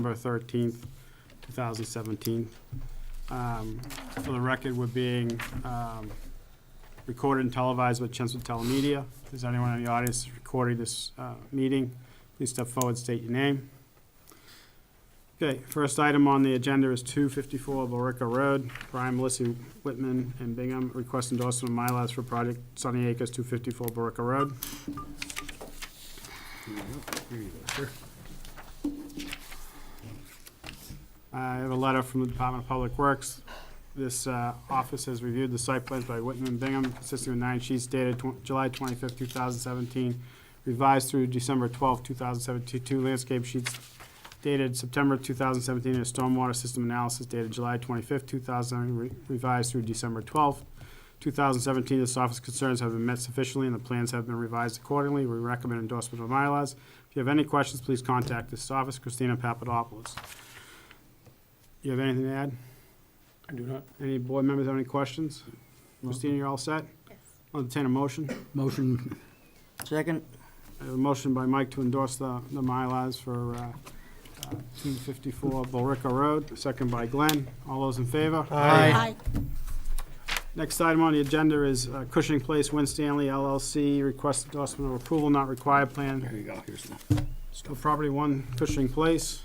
December 13th, 2017. For the record, we're being recorded and televised by Chelmsford Telemedia. If there's anyone in the audience recording this meeting, please step forward, state your name. Okay, first item on the agenda is 254 Borica Road. Brian, Melissa Whitman, and Bingham request endorsement of MyLabs for project Sunny Acres, 254 Borica Road. Here you go, sir. I have a letter from the Department of Public Works. This office has reviewed the site plans by Whitman and Bingham, consisting of 9 sheets dated July 25th, 2017, revised through December 12th, 2017, 2 landscape sheets dated September 2017, and a stormwater system analysis dated July 25th, 2000, revised through December 12th, 2017. This office concerns have been met sufficiently, and the plans have been revised accordingly. We recommend endorsement of MyLabs. If you have any questions, please contact this office, Christina Papadopoulos. You have anything to add? I do not. Any board members have any questions? No. Christina, you're all set? Yes. I'll entertain a motion. Motion. Second. I have a motion by Mike to endorse the MyLabs for 254 Borica Road, second by Glenn. All those in favor? Aye. Next item on the agenda is Cushing Place, Win Stanley LLC, request endorsement of approval not required plan There you go. Here's the for stuff. property 1 Cushing Place.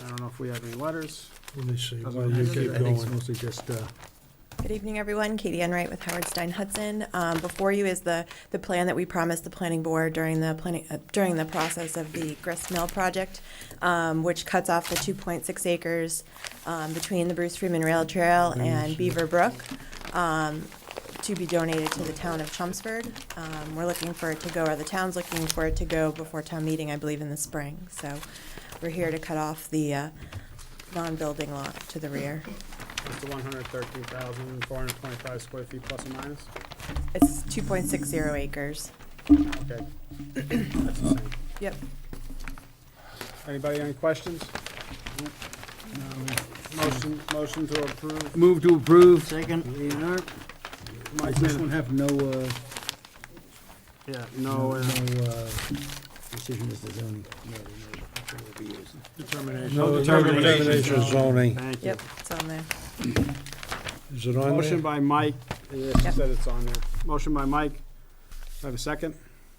I don't know if we have any letters. Let me see, Doesn't while you matter. keep I think it's going. mostly just, Good evening, everyone. Katie Enright with Howard Stein Hudson. Before you is the plan that we promised the planning board during the process of the Grist Mill project, which cuts off the 2.6 acres between the Bruce Freeman Rail Trail and Beaver Brook, to be donated to the town of Chelmsford. We're looking for it to go, or the town's looking for it to go before town meeting, I believe, in the spring. So we're here to cut off the non-building lot to the rear. It's the 113,425 square feet plus or minus? It's 2.60 acres. Okay. That's the same. Yep. Anybody, any questions? Motion to approve. move to approve. Second. Mike Does this made one it. have no, Yeah, no decision as to zoning? No, determination. No determination determination of zoning. Thank you. Yep, it's on there. Is it on Motion there? by Mike. Yes, you Yep. said it's on there. Motion by Mike. Do I have a second?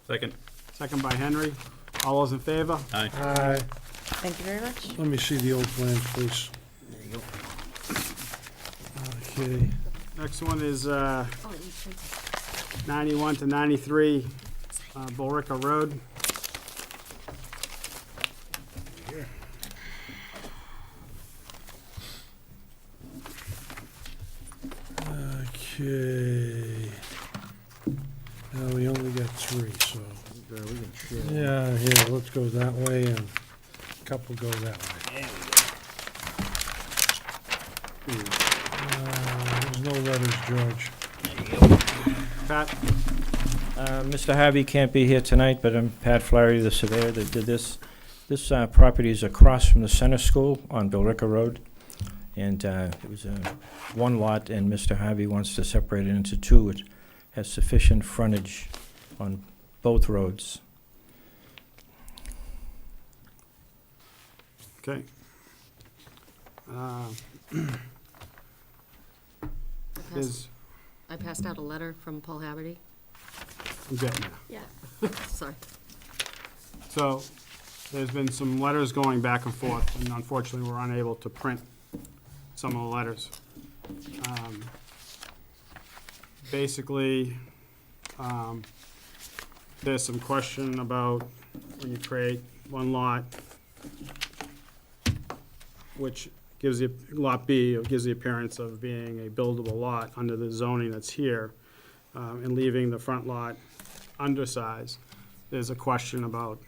Second. Second by Henry. All those in favor? Aye. Aye. Thank you very much. Let me see the old plans, please. There you go. Okay. Next one is 91 to 93 Borica Road. Okay. Now, we only got 3, so, We can share. yeah, here, let's go that way, and a couple go that way. There's no letters, George. Pat? Mr. Harvey can't be here tonight, but I'm Pat Flaherty, the surveyor that did this. This property is across from the center school on Billrica Road, and it was one lot, and Mr. Harvey wants to separate it into 2. It has sufficient frontage on both roads. Okay. Is, I passed out a letter from Paul Haverty. I'm getting there. Yeah. Sorry. So, there's been some letters going back and forth, and unfortunately, we're unable to print some of the letters. Basically, there's some question about when you create one lot, which gives the, lot B, it gives the appearance of being a buildable lot under the zoning that's here, and leaving the front lot undersized. There's a question about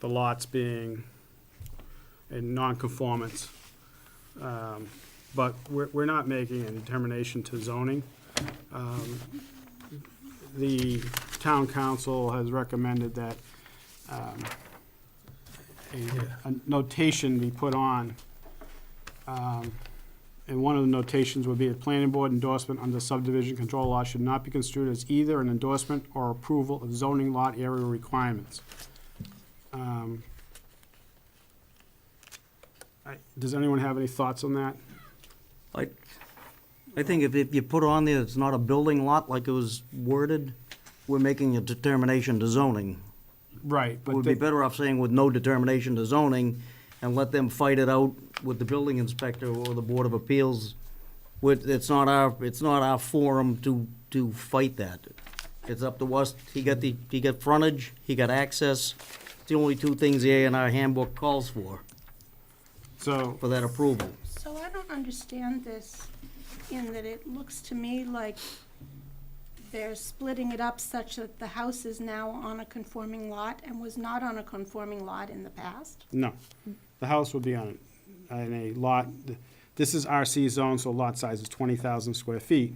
the lots being in non-conformance. But we're not making a determination to zoning. The town council has recommended that a notation be put on, and one of the notations would be a planning board endorsement under subdivision control law should not be construed as either an endorsement or approval of zoning lot area requirements. Um, Does anyone have any thoughts on that? I think if you put on there, it's not a building lot like it was worded, we're making a determination to zoning. Right, but We'd be better off saying with no determination to zoning and let them fight it out with the building inspector or the Board of Appeals. It's not our forum to fight that. It's up to us. He got frontage, he got access. It's the only two things the A&R handbook calls for that approval. So I don't understand this in that it looks to me like they're splitting it up such that the house is now on a conforming lot and was not on a conforming lot in the past. no. The house would be on a lot, this is RC zone, so lot size is 20,000 square feet.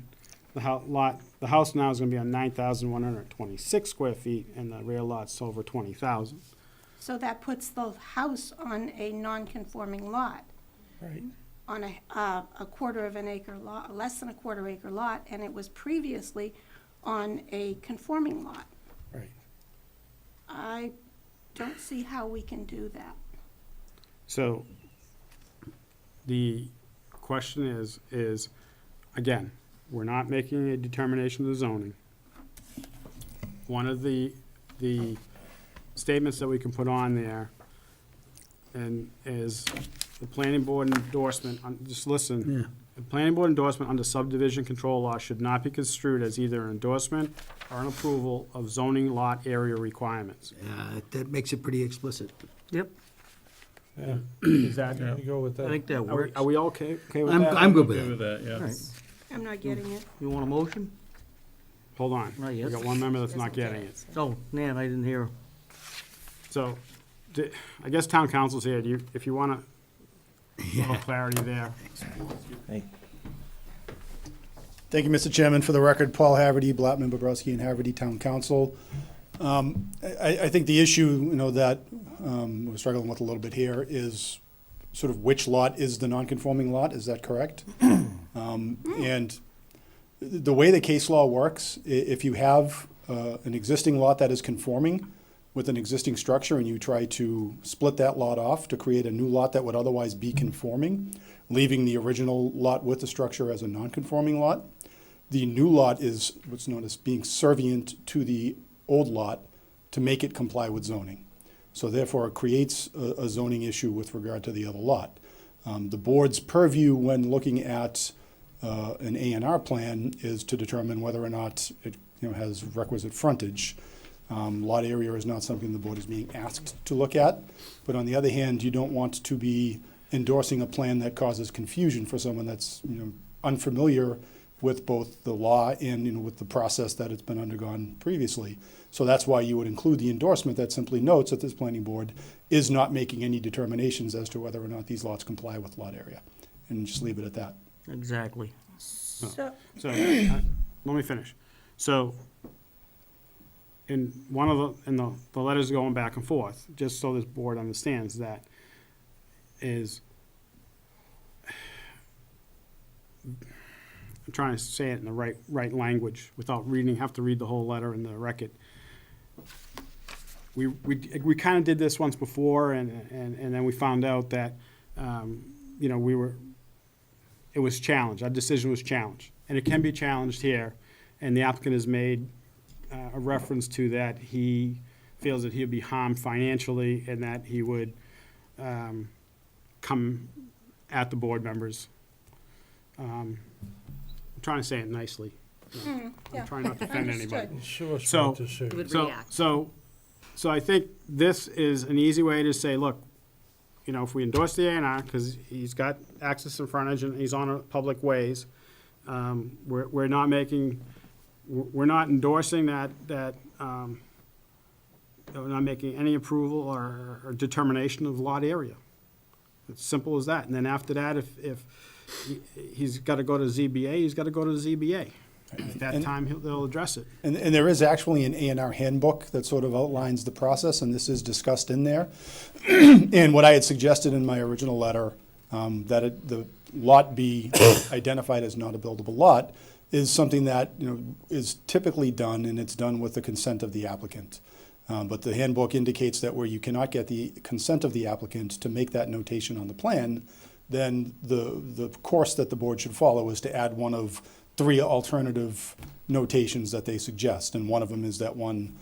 The house now is gonna be on 9,126 square feet, and the rear lot's over 20,000. So that puts the house on a non-conforming lot, Right. on a quarter of an acre lot, less than a quarter acre lot, and it was previously on a conforming lot. Right. I don't see how we can do that. So, the question is, again, we're not making a determination of zoning. One of the statements that we can put on there and is the planning board endorsement, just listen. Yeah. The planning board endorsement under subdivision control law should not be construed as either an endorsement or an approval of zoning lot area requirements. That makes it pretty explicit. Yep, Yeah. Is that, You go with I that. think that are we, works. are we okay with I'm, that? I'm good with that. All right. I'm not getting it. You want a motion? Hold on. Not We yet. got one member that's not Doesn't get getting it. Oh, Nan, I didn't hear. So, I guess town council's here, if you wanna, a little clarity there. Hey, Thank you, Mr. Chairman. For the record, Paul Haverty, Blattman, Bobrowski, and Haverty Town Council. I think the issue, that we're struggling with a little bit here is sort of which lot is the non-conforming lot, is that correct? And the way the case law works, if you have an existing lot that is conforming with an existing structure and you try to split that lot off to create a new lot that would otherwise be conforming, leaving the original lot with the structure as a non-conforming lot, the new lot is what's known as being servient to the old lot to make it comply with zoning. So therefore, it creates a zoning issue with regard to the other lot. The board's purview when looking at an A&R plan is to determine whether or not it has requisite frontage. Lot area is not something the board is being asked to look at. But on the other hand, you don't want to be endorsing a plan that causes confusion for someone that's unfamiliar with both the law and with the process that it's been undergone previously. So that's why you would include the endorsement that simply notes that this planning board is not making any determinations as to whether or not these lots comply with lot area, and just leave it at that. Exactly. So, So, let me finish. So, in one of the letters going back and forth, just so this board understands that, is, I'm trying to say it in the right language without have to read the whole letter in the record. We kind of did this once before, and then we found out that, it was challenged, our decision was challenged. And it can be challenged here, and the applicant has made a reference to that he feels that he'd be harmed financially and that he would come at the board members. I'm trying to say it nicely. yeah. I'm trying not to offend anybody. Understood. Show us So- what to say. It would So, react. so I think this is an easy way to say, look, if we endorse the A&R, because he's got access and frontage and he's on public ways, we're not endorsing that, we're not making any approval or determination of lot area. It's simple as that. And then after that, if he's got to go to ZBA, he's got to go to the ZBA. At that time, they'll address it. And there is actually an A&R handbook that sort of outlines the process, and this is discussed in there. And what I had suggested in my original letter, that the lot be identified as not a buildable lot, is something that is typically done, and it's done with the consent of the applicant. But the handbook indicates that where you cannot get the consent of the applicant to make that notation on the plan, then the course that the board should follow is to add one of 3 alternative notations that they suggest. And one of them is that one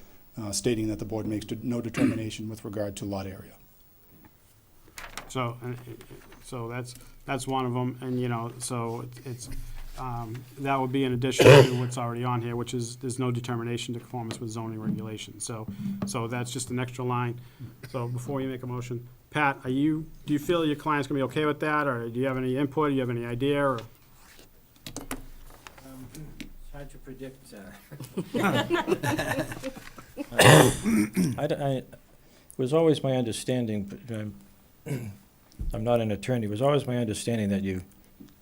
stating that the board makes no determination with regard to lot area. So, so that's one of them, and, you know, so it's, that would be in addition to what's already on here, which is, there's no determination to conformance with zoning regulations. So that's just an extra line. So before you make a motion, Pat, do you feel your client's gonna be okay with that, or do you have any input, do you have any idea, or? It's hard to predict. It was always my understanding, but I'm not an attorney, it was always my understanding that you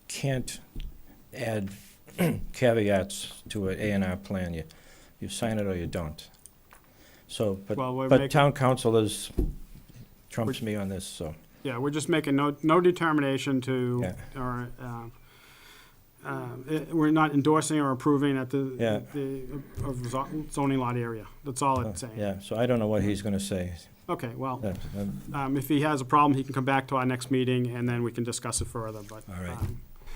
can't add caveats to an A&R plan. You sign it or you don't. So, Well, we're but making- town council trumps me on this, so. Yeah, we're just making no determination to, Yeah. or, we're not endorsing or approving at Yeah. the zoning lot area. That's all it's saying. Yeah, so I don't know what he's gonna say. Okay, well, Um, if he has a problem, he can come back to our next meeting, and then we can discuss it further, but. All right.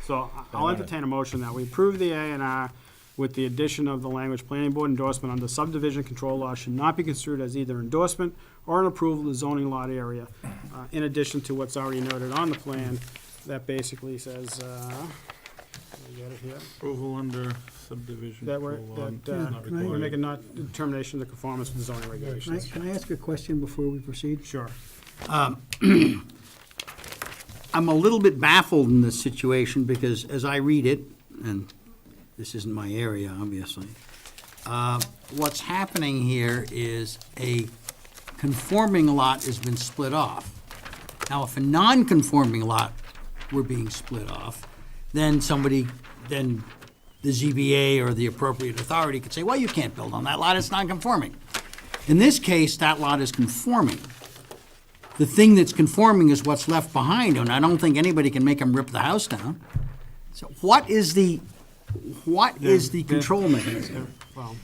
So I'll entertain a motion that we approve the A&R with the addition of the language, planning board endorsement under subdivision control law should not be construed as either endorsement or an approval of the zoning lot area, in addition to what's already noted on the plan, that basically says, let me get it here. Approval under subdivision. That we're, control law, that, not we're required. making not determination of conformance with the zoning regulations. Can I ask a question before we proceed? Sure. I'm a little bit baffled in this situation because as I read it, and this isn't my area, obviously, what's happening here is a conforming lot has been split off. Now, if a non-conforming lot were being split off, then then the ZBA or the appropriate authority could say, well, you can't build on that lot, it's non-conforming. In this case, that lot is conforming. The thing that's conforming is what's left behind, and I don't think anybody can make them rip the house down. So what is the control mechanism? Well,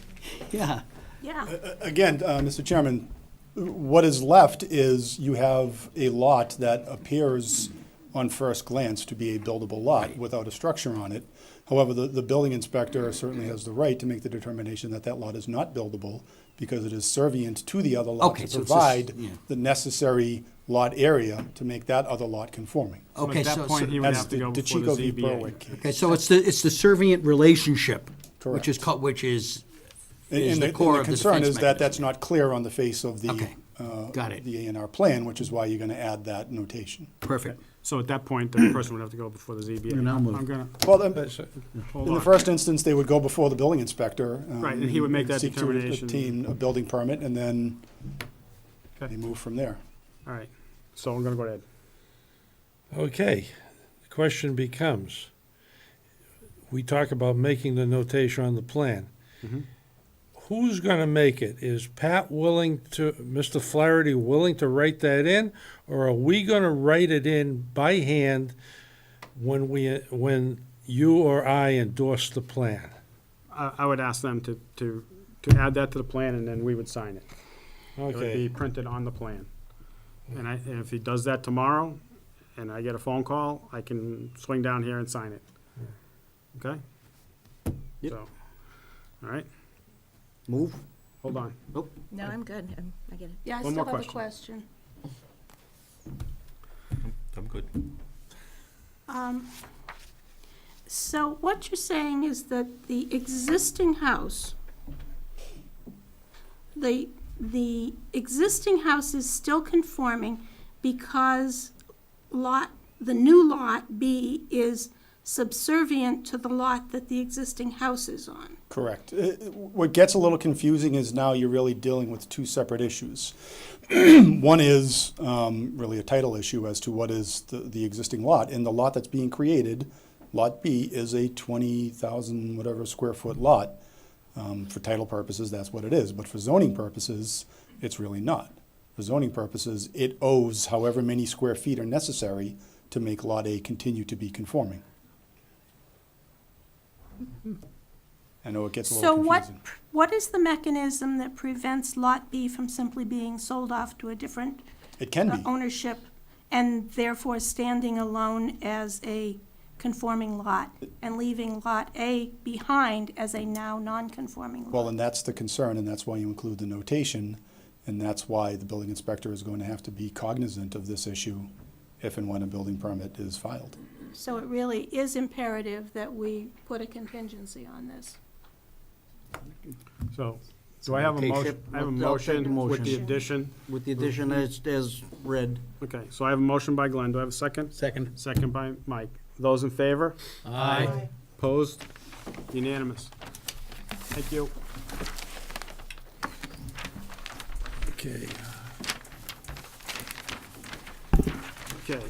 Yeah. Yeah. Again, Mr. Chairman, what is left is you have a lot that appears on first glance to be a buildable lot without a structure on it. However, the building inspector certainly has the right to make the determination that that lot is not buildable because it is servient to the other lot Okay, to so it's provide just- yeah. the necessary lot area to make that other lot conforming. so Okay, at that so- point, he would That's have to the go before Chico the v. ZBA. Berwick case. Okay, so it's the servient relationship, which is, Correct. which is And the the core and of the the concern defense is that that's not clear on the face of the, Okay, got it. the A&R plan, which is why you're gonna add that notation. perfect. So at that point, the person would have to go before the ZBA. And I'll move. I'm gonna, Well, then, hold in the on. first instance, they would go before the building inspector. Right, and he would make that seek to determination. obtain a building permit, and then Okay. they move from there. All right, so I'm gonna go ahead. Okay, the question becomes, we talk about making the notation on the plan. Mhm. Who's gonna make it? Is Pat willing to, Mr. Flaherty willing to write that in? Or are we gonna write it in by hand when you or I endorse the plan? I would ask them to add that to the plan, and then we would sign it. It would be Okay, printed on the plan. And if he does that tomorrow, and I get a phone call, I can swing down here and sign it. Okay? Yep. So, all right, Move? hold on. No, I'm good. I get it. Yeah, I One still more have a question. I'm good. So what you're saying is that the existing house, the existing house is still conforming because the new lot B is subservient to the lot that the existing house is on. Correct. What gets a little confusing is now you're really dealing with two separate issues. One is really a title issue as to what is the existing lot, and the lot that's being created, Lot B, is a 20,000 whatever square foot lot. For title purposes, that's what it is, but for zoning purposes, it's really not. For zoning purposes, it owes however many square feet are necessary to make Lot A continue to be conforming. I know it gets a So little confusing. what is the mechanism that prevents Lot B from simply being sold off to a different It can be. ownership and therefore standing alone as a conforming lot and leaving Lot A behind as a now non-conforming lot? Well, and that's the concern, and that's why you include the notation, and that's why the building inspector is going to have to be cognizant of this issue if and when a building permit is filed. So it really is imperative that we put a contingency on this. So, do I have a Okay, motion? Chip, I have a I'll take the motion with the motion. addition. With the addition as read. Okay, so I have a motion by Glenn. Do I have a second? Second. Second by Mike. Those in favor? Aye. Opposed? Unanimous. Thank you. Okay. Okay,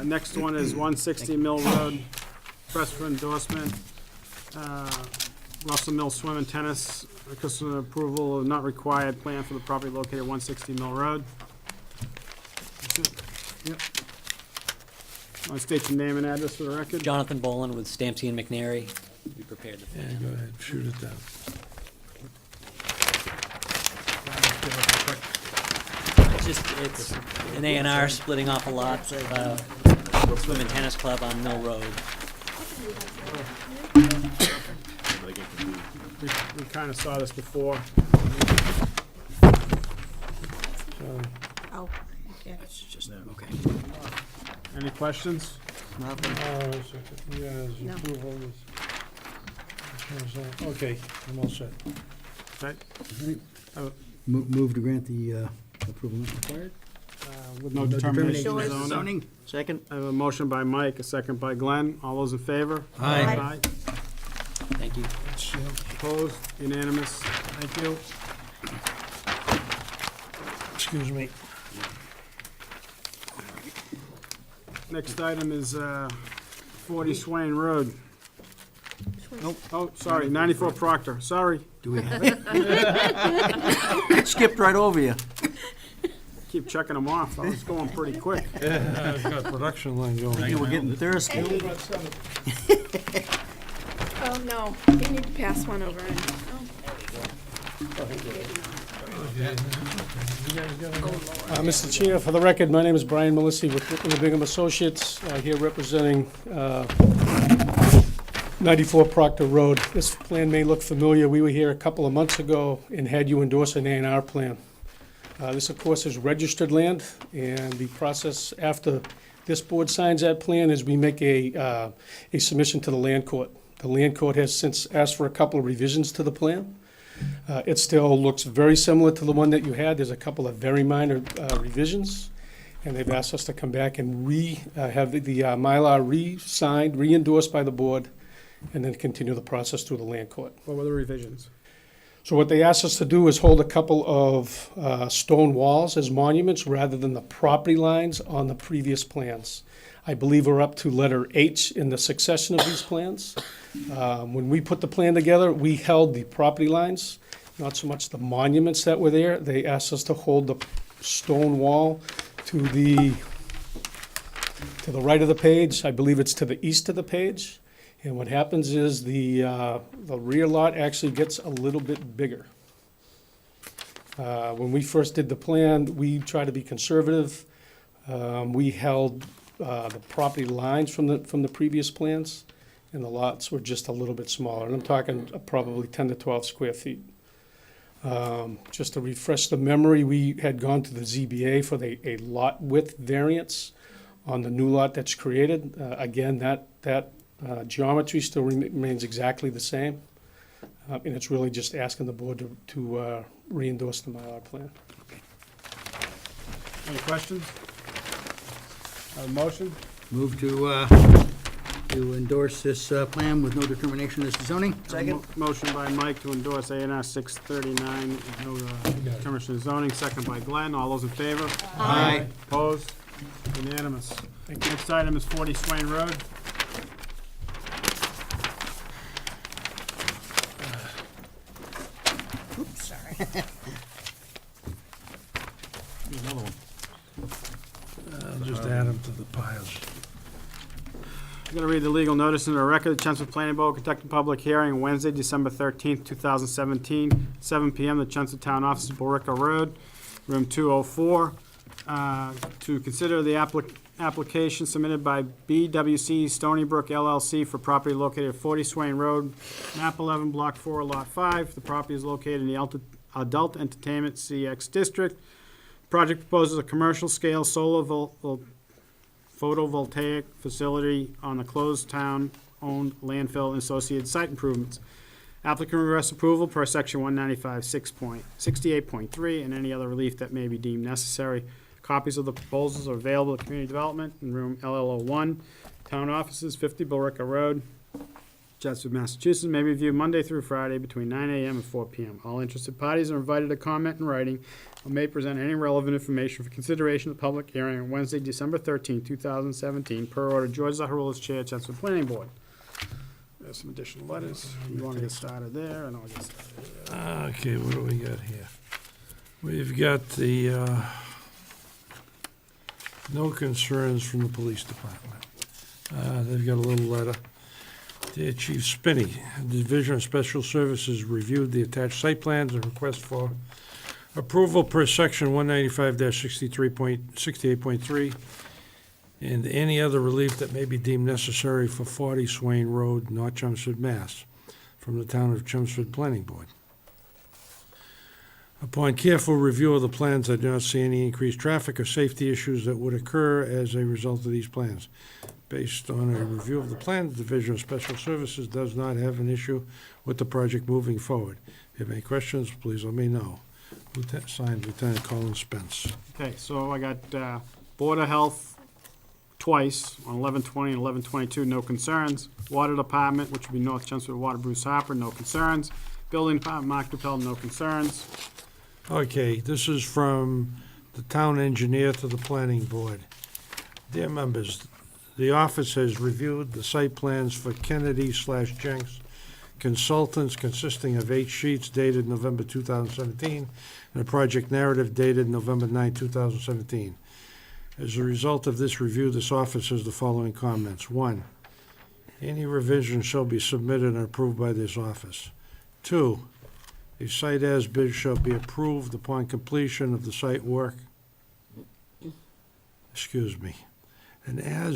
next one is 160 Mill Road, request for endorsement. Russell Mill Swim and Tennis, request for approval of not required plan for the property located at 160 Mill Road. That's it. Yep. Want to state your name and address for the record? Jonathan Bolin with Stampsy and McNary. Be prepared to. Yeah, go ahead, shoot it down. It's an A&R splitting off a lot, swim and tennis club on Mill Road. We kind of saw this before. So, Oh, okay. Okay. Any questions? Nothing. yeah, there's No. approval. Okay, I'm all set. Okay, Move to grant the approval not required? with no determination of Sure. zoning. Second? I have a motion by Mike, a second by Glenn. All those in favor? Aye. Thank you. Opposed? Unanimous? Thank you. Excuse me. Next item is 40 Swain Road. Nope. Oh, sorry, 94 Proctor, sorry. Do we have it? Skipped right over you. Keep checking them off, I was going pretty quick. Yeah, I've got a production line going. You were getting thirsty. Oh, no, you need to pass one over. Mr. Chair, for the record, my name is Brian Melissi with Whitman Bingham Associates, here representing 94 Proctor Road. This plan may look familiar. We were here a couple of months ago and had you endorse an A&R plan. This, of course, is registered land, and the process after this board signs that plan is we make a submission to the land court. The land court has since asked for a couple of revisions to the plan. It still looks very similar to the one that you had. There's a couple of very minor revisions, and they've asked us to come back and have the Mylar re-signed, re-endorsed by the board, and then continue the process through the land court. What were the revisions? So what they asked us to do is hold a couple of stone walls as monuments rather than the property lines on the previous plans. I believe we're up to letter H in the succession of these plans. When we put the plan together, we held the property lines, not so much the monuments that were there. They asked us to hold the stone wall to the right of the page. I believe it's to the east of the page. And what happens is the rear lot actually gets a little bit bigger. When we first did the plan, we tried to be conservative. We held the property lines from the previous plans, and the lots were just a little bit smaller. And I'm talking probably 10 to 12 square feet. Just to refresh the memory, we had gone to the ZBA for a lot width variance on the new lot that's created. Again, that geometry still remains exactly the same, and it's really just asking the board to re-endorse the Mylar plan. Any questions? A motion? Move to endorse this plan with no determination as to zoning? Second? Motion by Mike to endorse A&R 639, with no determination of zoning, second by Glenn. All those in favor? Aye. Opposed? Unanimous. Next item is 40 Swain Road. I'll just add them to the piles. I'm going to read the legal notice into the record. The Chelmsford Planning Board conducted a public hearing Wednesday, December 13th, 2017, 7 PM, the Chelmsford Town Offices, Billerica Road, room 204, to consider the application submitted by BWC Stony Brook LLC for property located at 40 Swain Road, map 11, block 4, lot 5. The property is located in the Adult Entertainment CX District. Project proposes a commercial-scale solar photovoltaic facility on the closed town-owned landfill and associated site improvements. Applicant requests approval per section 195.68.3 and any other relief that may be deemed necessary. Copies of the proposals are available at Community Development in room LL01, Town Offices, 50 Billerica Road, Chelmsford, Massachusetts. May be viewed Monday through Friday between 9 a.m. and 4 p.m. All interested parties are invited to comment in writing or may present any relevant information for consideration of the public hearing on Wednesday, December 13, 2017, per order George Zaharolas, Chair, Chelmsford Planning Board. There's some additional letters. You want to get started there, and I'll get started there. Okay, what do we got here? We've got the, no concerns from the police department. They've got a little letter. Dear Chief Spinney, the Division of Special Services reviewed the attached site plans and request for approval per section 195-63.68.3 and any other relief that may be deemed necessary for 40 Swain Road, North Chelmsford, Mass, from the Town of Chelmsford Planning Board. Upon careful review of the plans, I do not see any increased traffic or safety issues that would occur as a result of these plans. Based on a review of the plan, the Division of Special Services does not have an issue with the project moving forward. If you have any questions, please let me know. Signed, Lieutenant Colin Spence. Okay, so I got Board of Health twice on 11/20 and 11/22, no concerns. Water Department, which would be North Chelmsford Water, Bruce Harper, no concerns. Building Department, Mark Duppel, no concerns. Okay, this is from the town engineer to the planning board. Dear members, the office has reviewed the site plans for Kennedy/Jenks Consultants consisting of 8 sheets dated November 2017 and a project narrative dated November 9, 2017. As a result of this review, this office has the following comments. 1, any revision shall be submitted and approved by this office. 2, a site as-bid shall be approved upon completion of the site work. Excuse me. A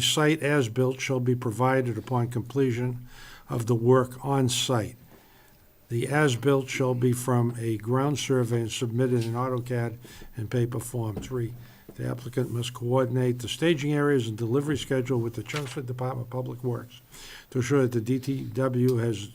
site as-built shall be provided upon completion of the work on site. The as-built shall be from a ground survey and submitted in AutoCAD in paper form. 3, the applicant must coordinate the staging areas and delivery schedule with the Chelmsford Department of Public Works to ensure that the DTW has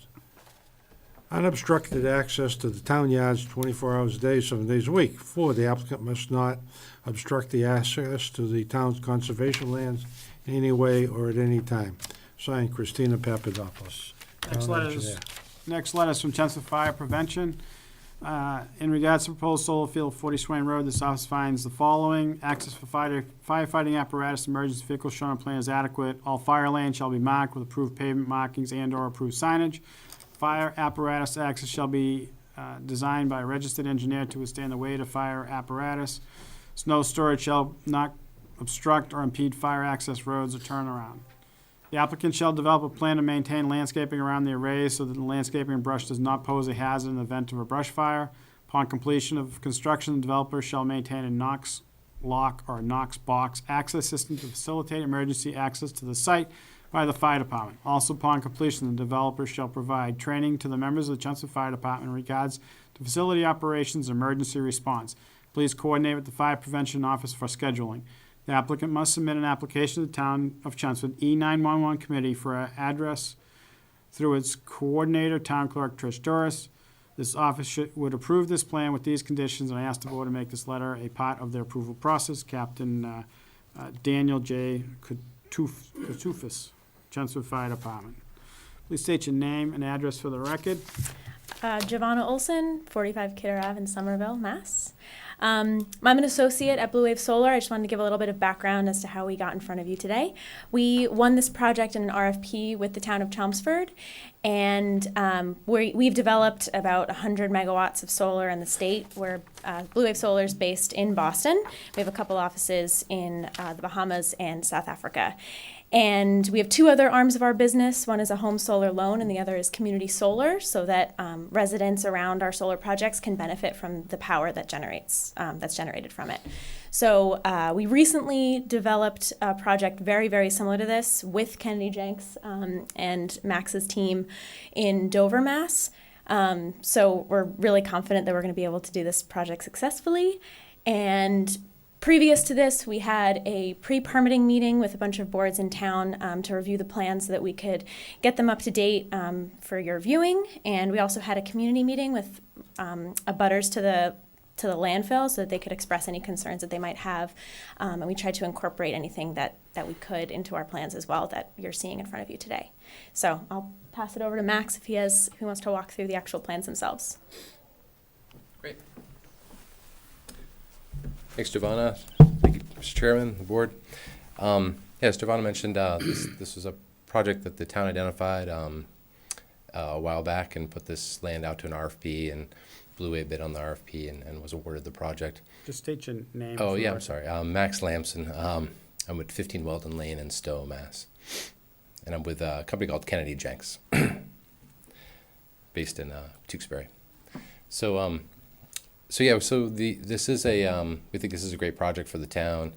unobstructed access to the town yards 24 hours a day, 7 days a week. 4, the applicant must not obstruct the access to the town's conservation lands in any way or at any time. Signed, Christina Papadopoulos. Next letter is from Chelmsford Fire Prevention. In regards to proposed solar field 40 Swain Road, this office finds the following. Access for firefighting apparatus, emergency vehicles shown on plan is adequate. All fire lanes shall be marked with approved pavement markings and/or approved signage. Fire apparatus access shall be designed by a registered engineer to withstand the weight of fire apparatus. Snow storage shall not obstruct or impede fire access roads or turnaround. The applicant shall develop a plan to maintain landscaping around the arrays so that the landscaping and brush does not pose a hazard in the event of a brush fire. Upon completion of construction, the developer shall maintain a Knox lock or a Knox box access system to facilitate emergency access to the site by the fire department. Also, upon completion, the developer shall provide training to the members of the Chelmsford Fire Department in regards to facility operations and emergency response. Please coordinate with the Fire Prevention Office for scheduling. The applicant must submit an application to the Town of Chelmsford E911 Committee for an address through its coordinator, Town Clerk Trish Doris. This office would approve this plan with these conditions, and I ask the board to make this letter a part of their approval process. Captain Daniel J. Kutufis, Chelmsford Fire Department. Please state your name and address for the record. Giovanna Olson, 45 Kidder Ave in Somerville, Mass. I'm an associate at Blue Wave Solar. I just wanted to give a little bit of background as to how we got in front of you today. We won this project in an RFP with the town of Chelmsford, And we've developed about 100 megawatts of solar in the state. We're Blue Wave Solar is based in Boston. We have a couple offices in the Bahamas and South Africa. And we have two other arms of our business. One is a home solar loan, and the other is community solar, so that residents around our solar projects can benefit from the power that that's generated from it. So we recently developed a project very, very similar to this with Kennedy Jenks and Max's team in Dover, Mass. So we're really confident that we're going to be able to do this project successfully. And previous to this, we had a pre-permitting meeting with a bunch of boards in town to review the plans so that we could get them up to date for your viewing. And we also had a community meeting with abutters to the landfill so that they could express any concerns that they might have. And we tried to incorporate anything that we could into our plans as well that you're seeing in front of you today. So I'll pass it over to Max if he wants to walk through the actual plans themselves. Great. Thanks, Giovanna. Thank you, Mr. Chairman, the board. As Giovanna mentioned, this was a project that the town identified a while back and put this land out to an RFP, and Blue Wave bid on the RFP and was awarded the project. Just state your name. Oh, yeah, I'm sorry. Max Lamson. I'm with 15 Weldon Lane in Stowe, Mass. And I'm with a company called Kennedy Jenks, based in Tewksbury. This is we think this is a great project for the town.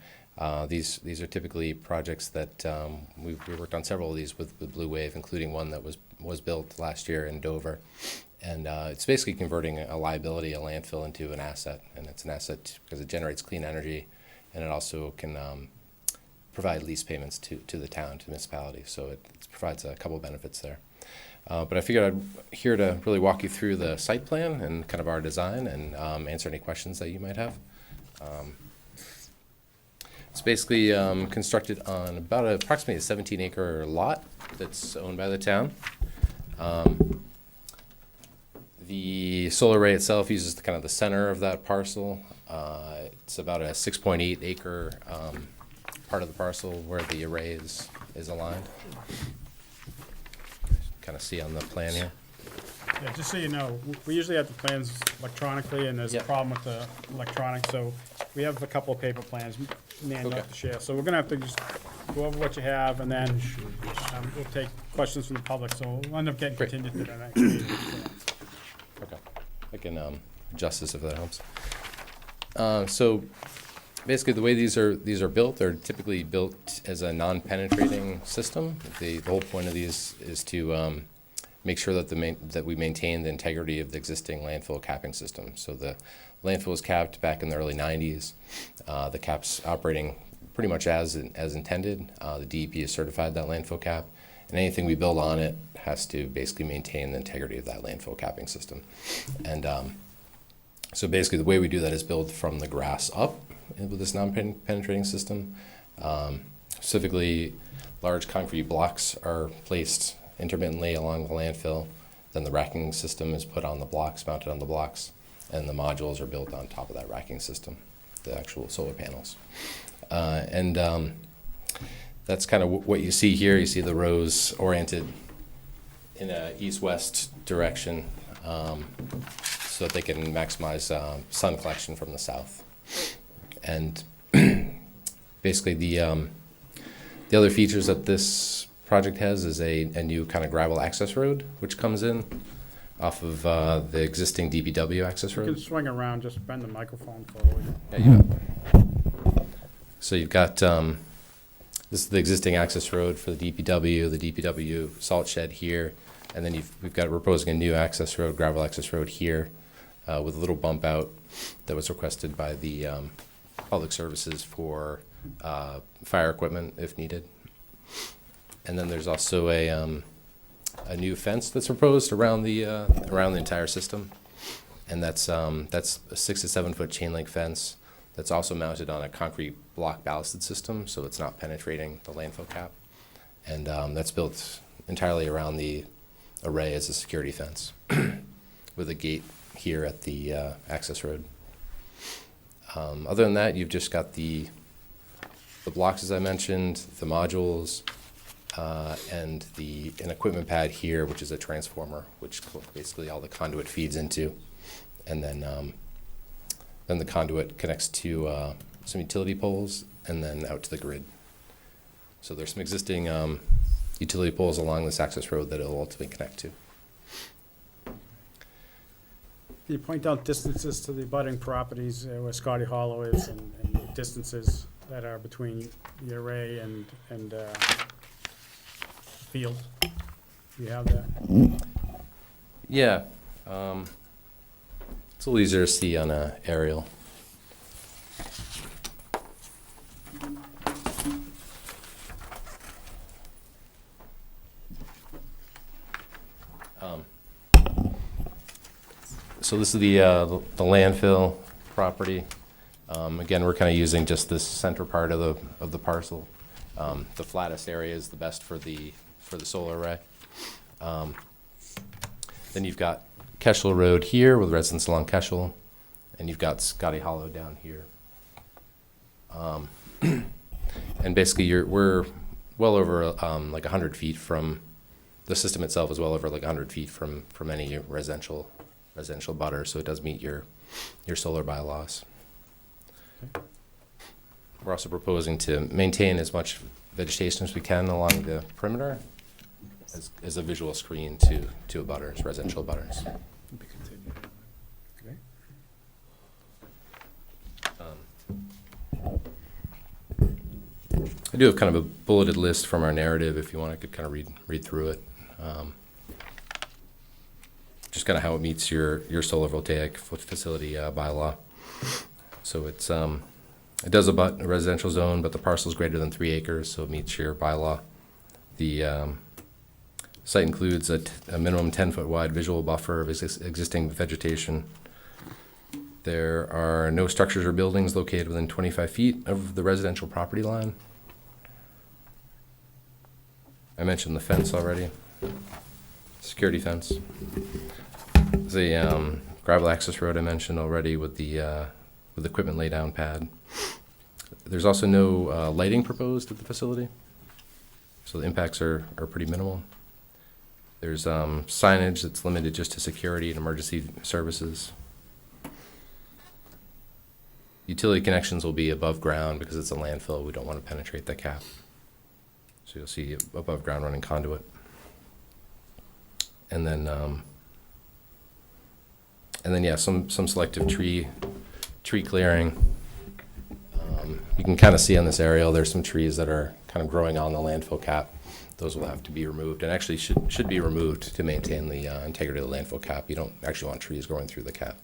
These are typically projects that we worked on several of these with Blue Wave, including one that was built last year in Dover. And it's basically converting a liability, a landfill, into an asset. And it's an asset because it generates clean energy, and it also can provide lease payments to the town, to the municipality. So it provides a couple benefits there. But I figured I'm here to really walk you through the site plan and kind of our design and answer any questions that you might have. It's basically constructed on about approximately a 17-acre lot that's owned by the town. The solar array itself uses kind of the center of that parcel. It's about a 6.8 acre part of the parcel where the array is aligned. Kind of see on the plan here. Yeah, just so you know, we usually have the plans electronically, and there's a problem with the electronics, so we have a couple of paper plans manned up to share. So we're gonna have to just go over what you have, and then we'll take questions from the public, so we'll end up getting continued to the next meeting. Okay, I can adjust this if that helps. So basically, the way these are built, they're typically built as a non-penetrating system. The whole point of these is to make sure that we maintain the integrity of the existing landfill capping system. So the landfill was capped back in the early 90s. The cap's operating pretty much as intended. The DEP has certified that landfill cap, and anything we build on it has to basically maintain the integrity of that landfill capping system. And so basically, the way we do that is build from the grass up with this non-penetrating system. Specifically, large concrete blocks are placed intermittently along the landfill. Then the racking system is put on the blocks, mounted on the blocks, and the modules are built on top of that racking system, the actual solar panels. That's kind of what you see here. You see the rows oriented in a east-west direction so that they can maximize sun collection from the south. And basically the other features that this project has is a new kind of gravel access road, which comes in off of the existing DPW access You road. can swing around, just bend the microphone forward. Yeah, you bet. So you've got, this is the existing access road for the DPW salt shed here, and then we've got proposing a new access road, gravel access road here, with a little bump out that was requested by the public services for fire equipment if needed. And then there's also a new fence that's proposed around the entire system, and that's a 6 to 7 foot chain link fence that's also mounted on a concrete block ballasted system, so it's not penetrating the landfill cap, and that's built entirely around the array as a security fence with a gate here at the access road. Other than that, you've just got the blocks, as I mentioned, the modules. and an equipment pad here, which is a transformer, which basically all the conduit feeds into. And then the conduit connects to some utility poles and then out to the grid. So there's some existing utility poles along this access road that it'll ultimately connect to. Can you point out distances to the abutting properties where Scotty Hollow is and the distances that are between the array and field? Do you have that? Yeah. It's a little easier to see on an aerial. So this is the landfill property. Again, we're kind of using just this center part of the parcel. The flattest area is the best for the solar array. Then you've got Keschel Road here with residents along Keschel, and you've got Scotty Hollow down here. And basically, we're well over like 100 feet from the system itself, is well over like 100 feet from any residential butter, so it does meet your solar bylaws. Okay. We're also proposing to maintain as much vegetation as we can along the perimeter as a visual screen to abutters, residential abutters. Okay. I do have kind of a bulleted list from our narrative. If you want, I could kind of read through it. Just kind of how it meets your solar voltaic facility bylaw. So it does abut a residential zone, but the parcel is greater than 3 acres, so it meets your bylaw. The site includes a minimum 10-foot wide visual buffer of existing vegetation. There are no structures or buildings located within 25 feet of the residential property line. I mentioned the fence already. Security fence. The gravel access road I mentioned already with the equipment laydown pad. There's also no lighting proposed at the facility, so the impacts are pretty minimal. There's signage that's limited just to security and emergency services. Utility connections will be above ground because it's a landfill. We don't want to penetrate the cap. So you'll see above ground running conduit. And then yeah, some selective tree clearing. You can kind of see on this aerial, there's some trees that are kind of growing on the landfill cap. Those will have to be removed, and actually should be removed to maintain the integrity of the landfill cap. You don't actually want trees growing through the cap.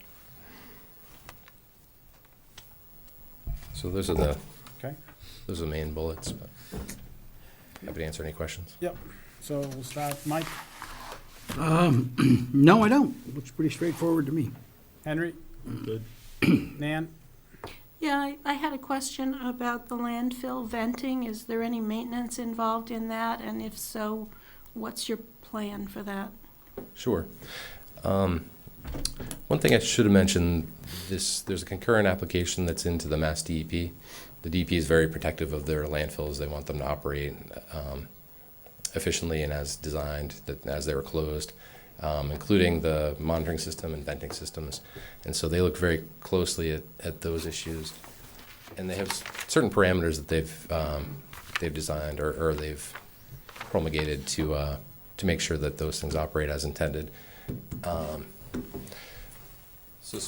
So those are the main bullets. But happy to answer any questions. Yep. So we'll start, Mike. No, I don't. Looks pretty straightforward to me. Henry. Good. Nan. Yeah, I had a question about the landfill venting. Is there any maintenance involved in that? And if so, what's your plan for that? Sure. One thing I should have mentioned, there's a concurrent application that's into the Mass DEP. The DEP is very protective of their landfills. They want them to operate efficiently and as designed, as they were closed, including the monitoring system and venting systems. And so they look very closely at those issues. And they have certain parameters that they've designed or they've promulgated to make sure that those things operate as intended. So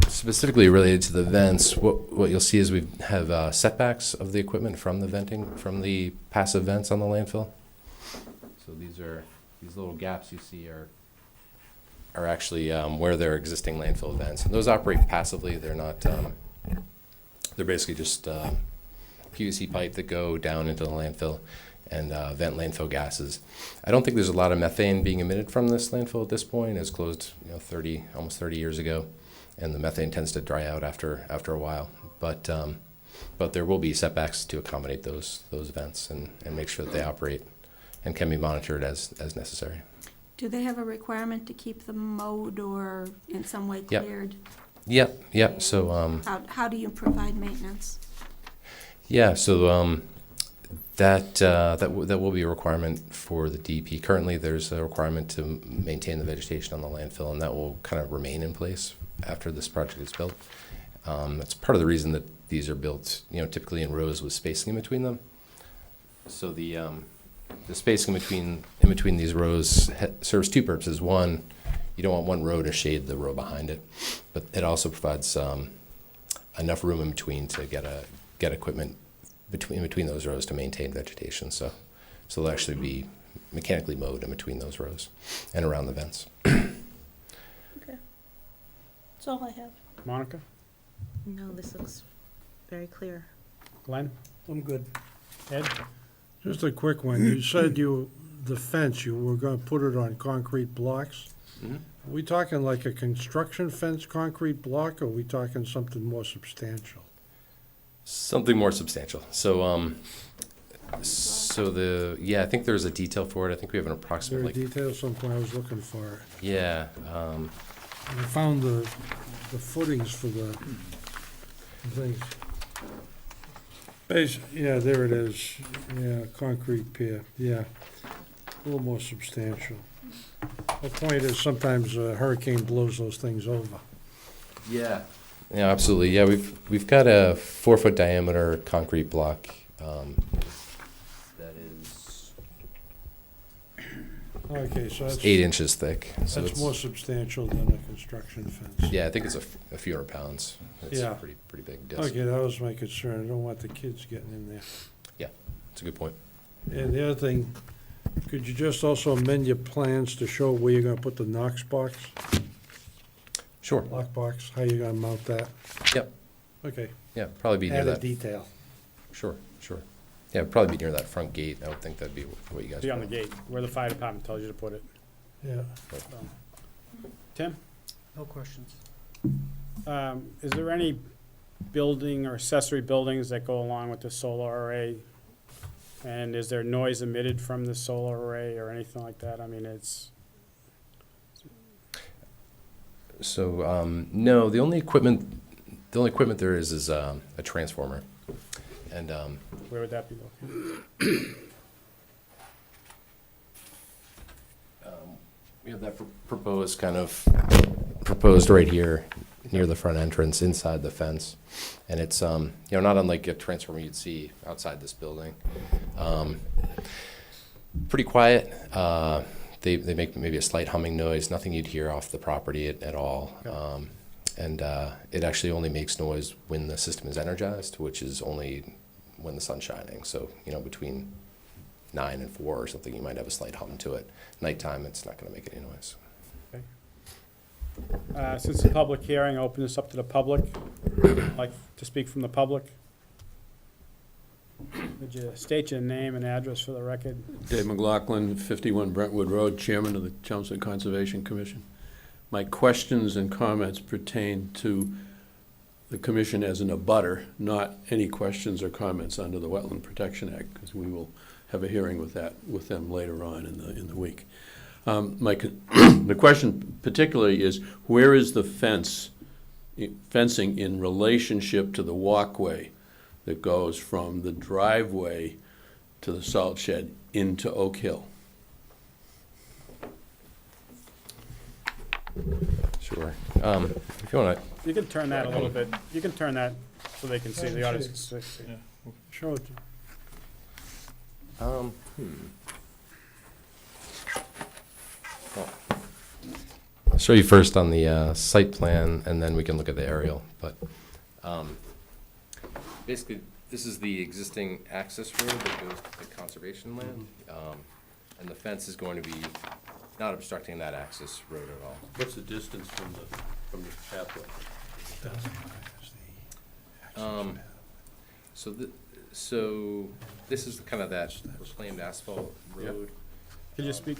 specifically related to the vents, what you'll see is we have setbacks of the equipment from the venting, from the passive vents on the landfill. So these little gaps you see are actually where there are existing landfill vents. And those operate passively. They're not. They're basically just PVC pipe that go down into the landfill and vent landfill gases. I don't think there's a lot of methane being emitted from this landfill at this point. It was closed, almost 30 years ago, and the methane tends to dry out after a while. But there will be setbacks to accommodate those vents and make sure that they operate and can be monitored as necessary. Do they have a requirement to keep them mowed or in some way Yep. cleared? Yep. So How do you provide maintenance? Yeah, so that will be a requirement for the DEP. Currently, there's a requirement to maintain the vegetation on the landfill, and that will kind of remain in place after this project is built. That's part of the reason that these are built, typically in rows with spacing in between them. So the spacing in between these rows serves two purposes. One, you don't want one row to shade the row behind it, but it also provides enough room in between to get equipment between those rows to maintain vegetation. So they'll actually be mechanically mowed in between those rows and around the vents. Okay. That's all I have. Monica? No, this looks very clear. Glenn? I'm good. Ed? Just a quick one. You said the fence, you were gonna put it on concrete blocks. Mhm. Are we talking like a construction fence, concrete block, or are we talking something more substantial? Something more substantial. So I think there's a detail for it. I think we have an Is there approximate, a detail something I was looking for? It. yeah. I found the footings for the things. Yeah, there it is. Yeah, concrete pier, yeah. A little more substantial. The point is, sometimes a hurricane blows those things over. Yeah, absolutely. Yeah, we've got a 4-foot diameter concrete block. That is Okay, so that's 8 inches thick. So that's it's, more substantial than a construction fence. yeah, I think it's a few hundred pounds. It's Yeah. a pretty big disc. Okay, that was my concern. I don't want the kids getting in there. It's a good point. And the other thing, could you just also amend your plans to show where you're gonna put the Knox box, Sure. lock box, how you're gonna mount that? Yep. Okay, Yeah, probably be near add a that. detail. Sure. Yeah, probably be near that front gate. I would think that'd be what you guys. Be on the want. gate, where the fire department tells you to put it. Yeah. Tim? No questions. Is there any building or accessory buildings that go along with the solar array? And is there noise emitted from the solar array or anything like that? I mean, it's, So no, the only equipment there is a transformer, and where would that be located? we have that proposed right here near the front entrance inside the fence, and it's not unlike a transformer you'd see outside this building. Pretty quiet. They make maybe a slight humming noise, nothing you'd hear off the property at all. And it actually only makes noise when the system is energized, which is only when the sun's shining. So, between 9 and 4 or something, you might have a slight hum to it. Nighttime, it's not going to make any noise. Since it's a public hearing, I open this up to the public. Like to speak from the public? Would you state your name and address for the record? Dave McLaughlin, 51 Brentwood Road, Chairman of the Chelmsford Conservation Commission. My questions and comments pertain to the commission as an abutter, not any questions or comments under the Wetland Protection Act, because we will have a hearing with them later on in the week. The question particularly is, where is the fencing in relationship to the walkway that goes from the driveway to the salt shed into Oak Hill? Sure. If you want to. You can turn that a little bit. You can turn that so they can see, the audience can see. Show it. Well, I'll show you first on the site plan, and then we can look at the aerial. But basically, this is the existing access road that goes to the conservation land, and the fence is going to be not obstructing that access road at all. What's the distance from the pathway? So this is kind of that reclaimed asphalt road. Can you speak,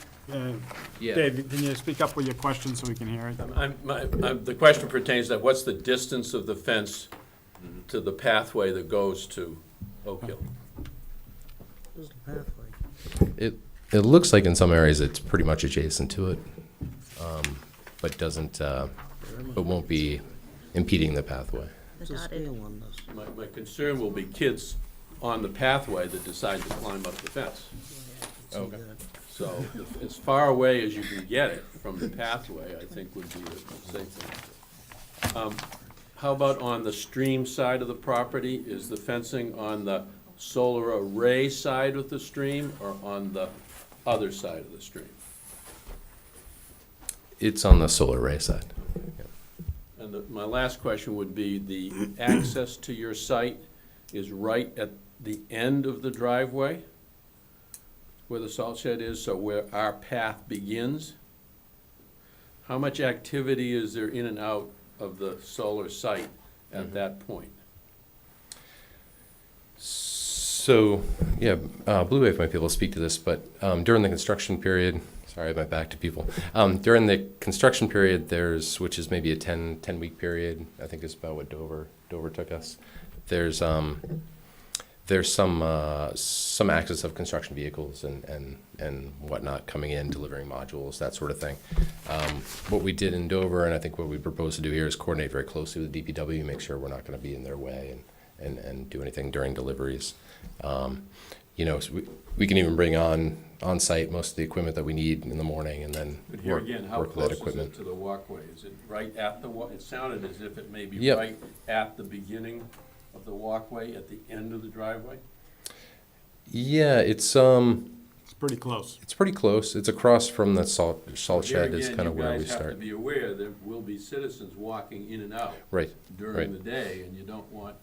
Yeah. Dave, can you speak up with your question so we can hear it? The question pertains that what's the distance of the fence to the pathway that goes to Oak Hill? Where's the pathway? It looks like in some areas it's pretty much adjacent to it, but won't be impeding the pathway. What's the scale on this? My concern will be kids on the pathway that decide to climb up the fence. Okay. So as far away as you can get it from the pathway, I think would be a safe thing. How about on the stream side of the property? Is the fencing on the solar array side of the stream or on the other side of the stream? It's on the solar array side. And my last question would be, the access to your site is right at the end of the driveway where the salt shed is, so where our path begins? How much activity is there in and out of the solar site at that point? So, yeah, Blue Wave might be able to speak to this, but during the construction period, sorry, I have my back to people. During the construction period, which is maybe a 10-week period, I think is about what Dover took us. There's some access of construction vehicles and whatnot coming in, delivering modules, that sort of thing. What we did in Dover, and I think what we propose to do here, is coordinate very closely with DPW, make sure we're not going to be in their way and do anything during deliveries. So we can even bring on site most of the equipment that we need in the morning, and then But here again, how work with close that is equipment. it to the walkway? Is it right at the it sounded as if it may be Yep. right at the beginning of the walkway, at the end of the driveway? Yeah, it's pretty close. It's pretty close. It's across from the salt Here shed is again, kind of where we You guys have start. to be aware there will be citizens walking in and out Right. during Right. the day, and you don't want,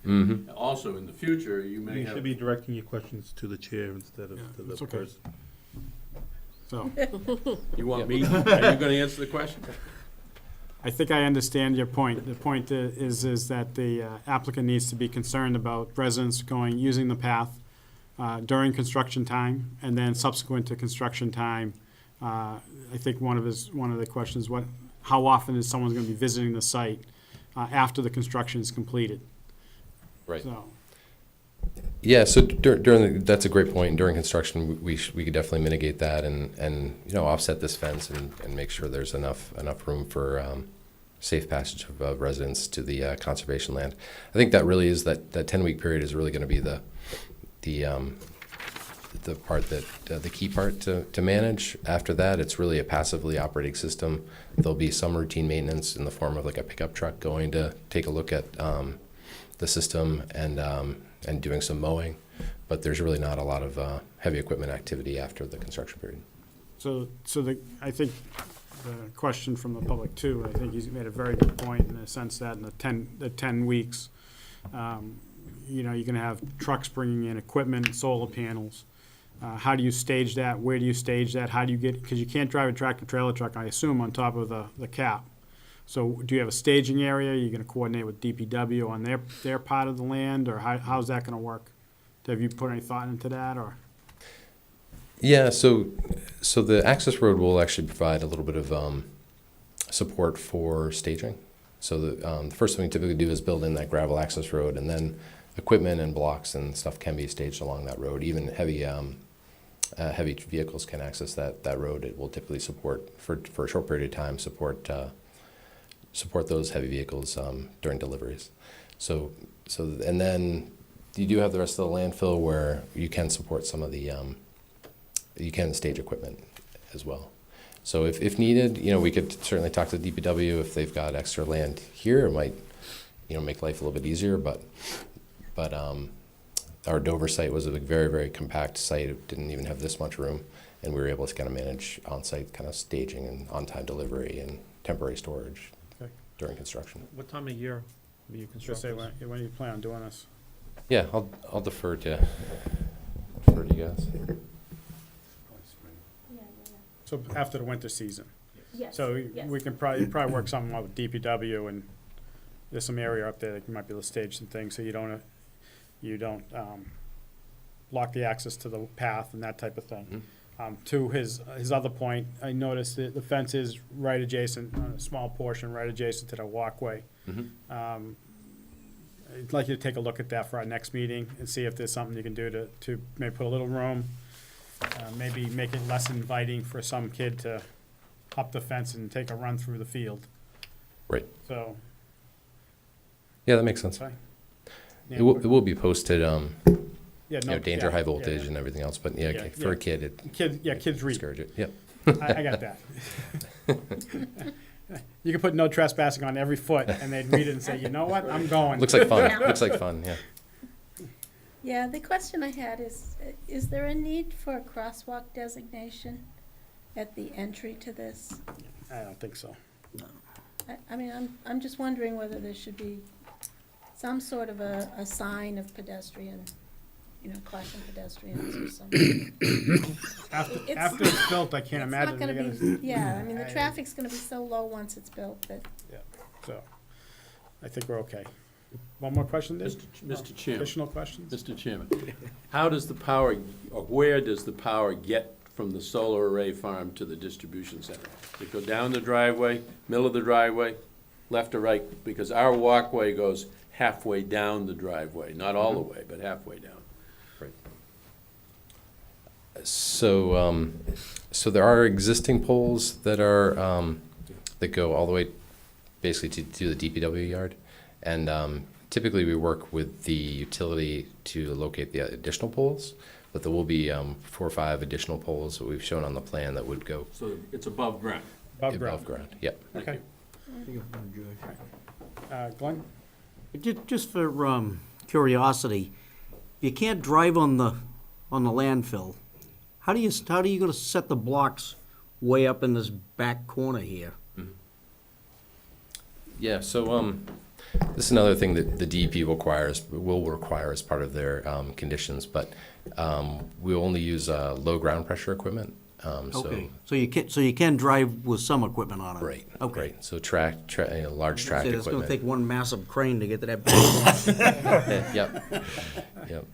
Mm-hmm. also in the future, you may You have. should be directing your questions to the chair instead of to the it's okay. person. So, You want me, are you gonna answer the question? I think I understand your point. The point is that the applicant needs to be concerned about residents using the path during construction time, and then subsequent to construction time. I think one of the questions, how often is someone gonna be visiting the site after the construction is completed? Right. So, Yeah, so that's a great point. During construction, we could definitely mitigate that and offset this fence and make sure there's enough room for safe passage of residents to the conservation land. I think that really is that 10-week period is really going to be the part the key part to manage. After that, it's really a passively operating system. There'll be some routine maintenance in the form of like a pickup truck going to take a look at the system and doing some mowing, but there's really not a lot of heavy equipment activity after the construction period. I think the question from the public too, I think he's made a very good point in the sense that in the 10 weeks, you're gonna have trucks bringing in equipment, solar panels. How do you stage that? Where do you stage that? How do you because you can't drive a tractor trailer truck, I assume, on top of the cap. So do you have a staging area? Are you gonna coordinate with DPW on their part of the land, or how's that gonna work? Have you put any thought into that, or? Yeah, so the access road will actually provide a little bit of support for staging. So the first thing we typically do is build in that gravel access road, and then equipment and blocks and stuff can be staged along that road. Even heavy vehicles can access that road. It will typically support for a short period of time support those heavy vehicles during deliveries. So and then you do have the rest of the landfill where you can support some of the you can stage equipment as well. So if needed, we could certainly talk to DPW if they've got extra land here. It might make life a little bit easier, but our Dover site was a very, very compact site. It didn't even have this much room, and we were able to kind of manage on-site kind of staging and on-time delivery and temporary storage during construction. What time of year do you Just say, construct this? when do you plan on doing this? Yeah, I'll defer to you guys. So after the winter season? Yes. So yes. we can probably work something out with DPW, and there's some area up there that you might be able to stage some things, so you don't block the access to the path and that type of thing. To his other point, I noticed that the fence is right adjacent, on a small portion, right adjacent to the walkway. I'd like you to take a look at that for our next meeting and see if there's something you can do to maybe put a little room, maybe make it less inviting for some kid to hop the fence and take a run through the field. Right. So, Yeah, that makes sense. okay. Yeah, It will be posted, Yeah, you no, know, danger, yeah, high yeah, voltage yeah. and everything else, but yeah, Yeah, for yeah. a kid, it Kids read. discourage it, yep. I got that. You could put no trespassing on every foot, and they'd read it and say, you know what, I'm going. Looks like fun, looks like fun, yeah. Yeah, the question I had is there a need for a crosswalk designation at the entry to this? I don't think so. I mean, I'm just wondering whether there should be some sort of a sign of pedestrian, you know, caution pedestrians or something. After it's built, I can't imagine. It's not they're gonna be, yeah, I mean, the I- traffic's gonna be so low once it's built that, Yeah, so, I think we're okay. One more question, Dave? Mr. Chairman. Additional questions? Mr. Chairman, how does the power, or where does the power get from the solar array farm to the distribution center? Does it go down the driveway, middle of the driveway, left or right? Because our walkway goes halfway down the driveway, not all the way, but halfway down. So, so there are existing poles that are, that go all the way basically to the DPW yard. And typically we work with the utility to locate the additional poles, but there will be 4 or 5 additional poles that we've shown on the plan that would go So it's above ground? above ground. Yep. Okay. Glenn? Just for curiosity, you can't drive on the landfill. How do you gonna set the blocks way up in this back corner here? Yeah, so this is another thing that the DEP will require as part of their conditions, but we only use low ground pressure equipment. Okay, so you can drive with some equipment on it? Right. Okay. Right. So large track Say, it's gonna equipment. take one massive crane to get to that big Yep. Yep.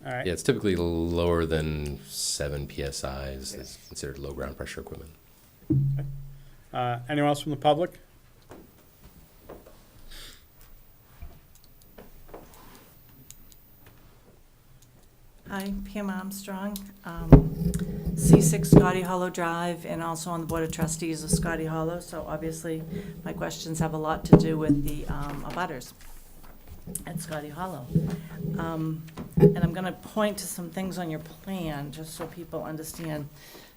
All right. Yeah, it's typically lower than 7 PSIs. It's considered low ground pressure equipment. Anyone else from the public? Hi, Pam Armstrong, C6 Scotty Hollow Drive, and also on the Board of Trustees of Scotty Hollow. So obviously, my questions have a lot to do with the abutters at Scotty Hollow. And I'm going to point to some things on your plan, just so people understand.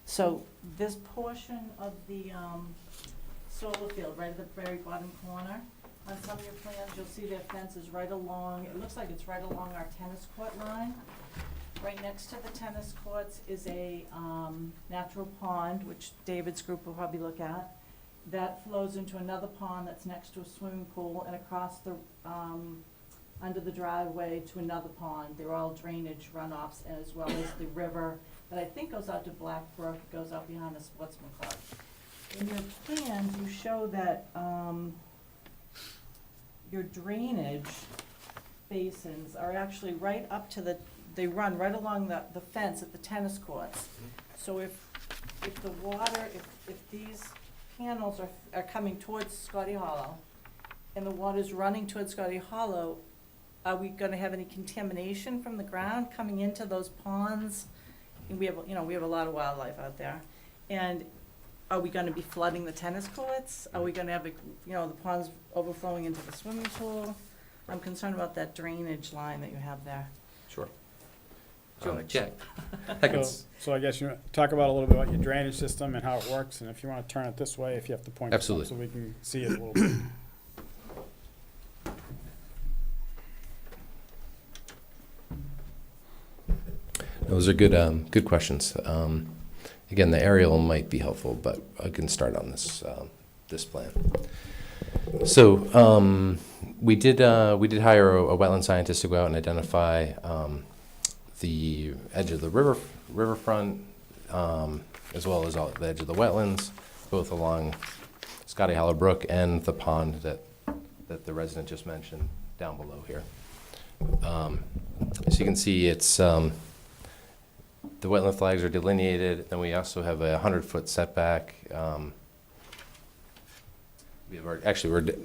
So this portion of the solar field, right at the very bottom corner, on some of your plans, you'll see their fence is right along, it looks like it's right along our tennis court line. Right next to the tennis courts is a natural pond, which David's group will probably look at. That flows into another pond that's next to a swimming pool and across the, under the driveway to another pond. They're all drainage runoffs, as well as the river that I think goes out to Black Brook, it goes out behind the Sportsman Club. In your plans, you show that your drainage basins are actually right up to the, they run right along the fence at the tennis courts. So if the water, if these panels are coming towards Scotty Hollow, and the water's running towards Scotty Hollow, are we gonna have any contamination from the ground coming into those ponds? And we have, you know, we have a lot of wildlife out there. And are we gonna be flooding the tennis courts? Are we gonna have, you know, the ponds overflowing into the swimming pool? I'm concerned about that drainage line that you have there. Sure. George. Yeah. I can So I guess you talk about a little bit about your drainage system and how it works, and if you want to turn it this way, if you have to point it Absolutely. so we can see it a little bit. Those are good questions. Again, the aerial might be helpful, but I can start on this plan. So we did hire a wetland scientist to go out and identify the edge of the riverfront, as well as the edge of the wetlands, both along Scotty Hollow Brook and the pond that the resident just mentioned down below here. As you can see, it's the wetland flags are delineated. Then we also have a 100-foot setback. We're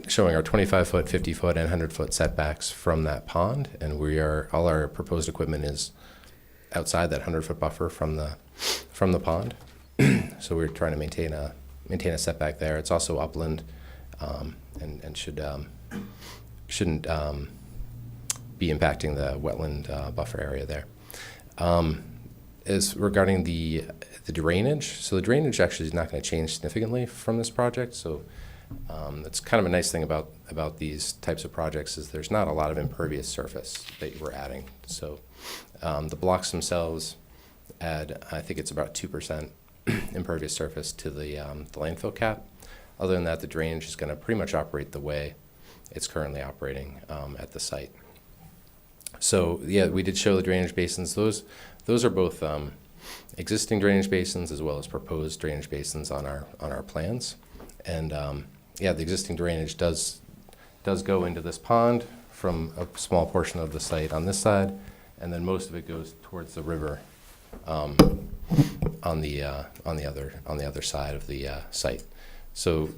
showing our 25-foot, 50-foot, and 100-foot setbacks from that pond, and all our proposed equipment is outside that 100-foot buffer from the pond. So we're trying to maintain a setback there. It's also upland, and shouldn't be impacting the wetland buffer area there. Is regarding the drainage. So the drainage actually is not going to change significantly from this project. So that's kind of a nice thing about these types of projects is there's not a lot of impervious surface that we're adding. So the blocks themselves add, I think it's about 2% impervious surface to the landfill cap. Other than that, the drainage is going to pretty much operate the way it's currently operating at the site. So yeah, we did show the drainage basins. Those are both existing drainage basins as well as proposed drainage basins on our plans. And yeah, the existing drainage does go into this pond from a small portion of the site on this side, and then most of it goes towards the river on the other side of the site. So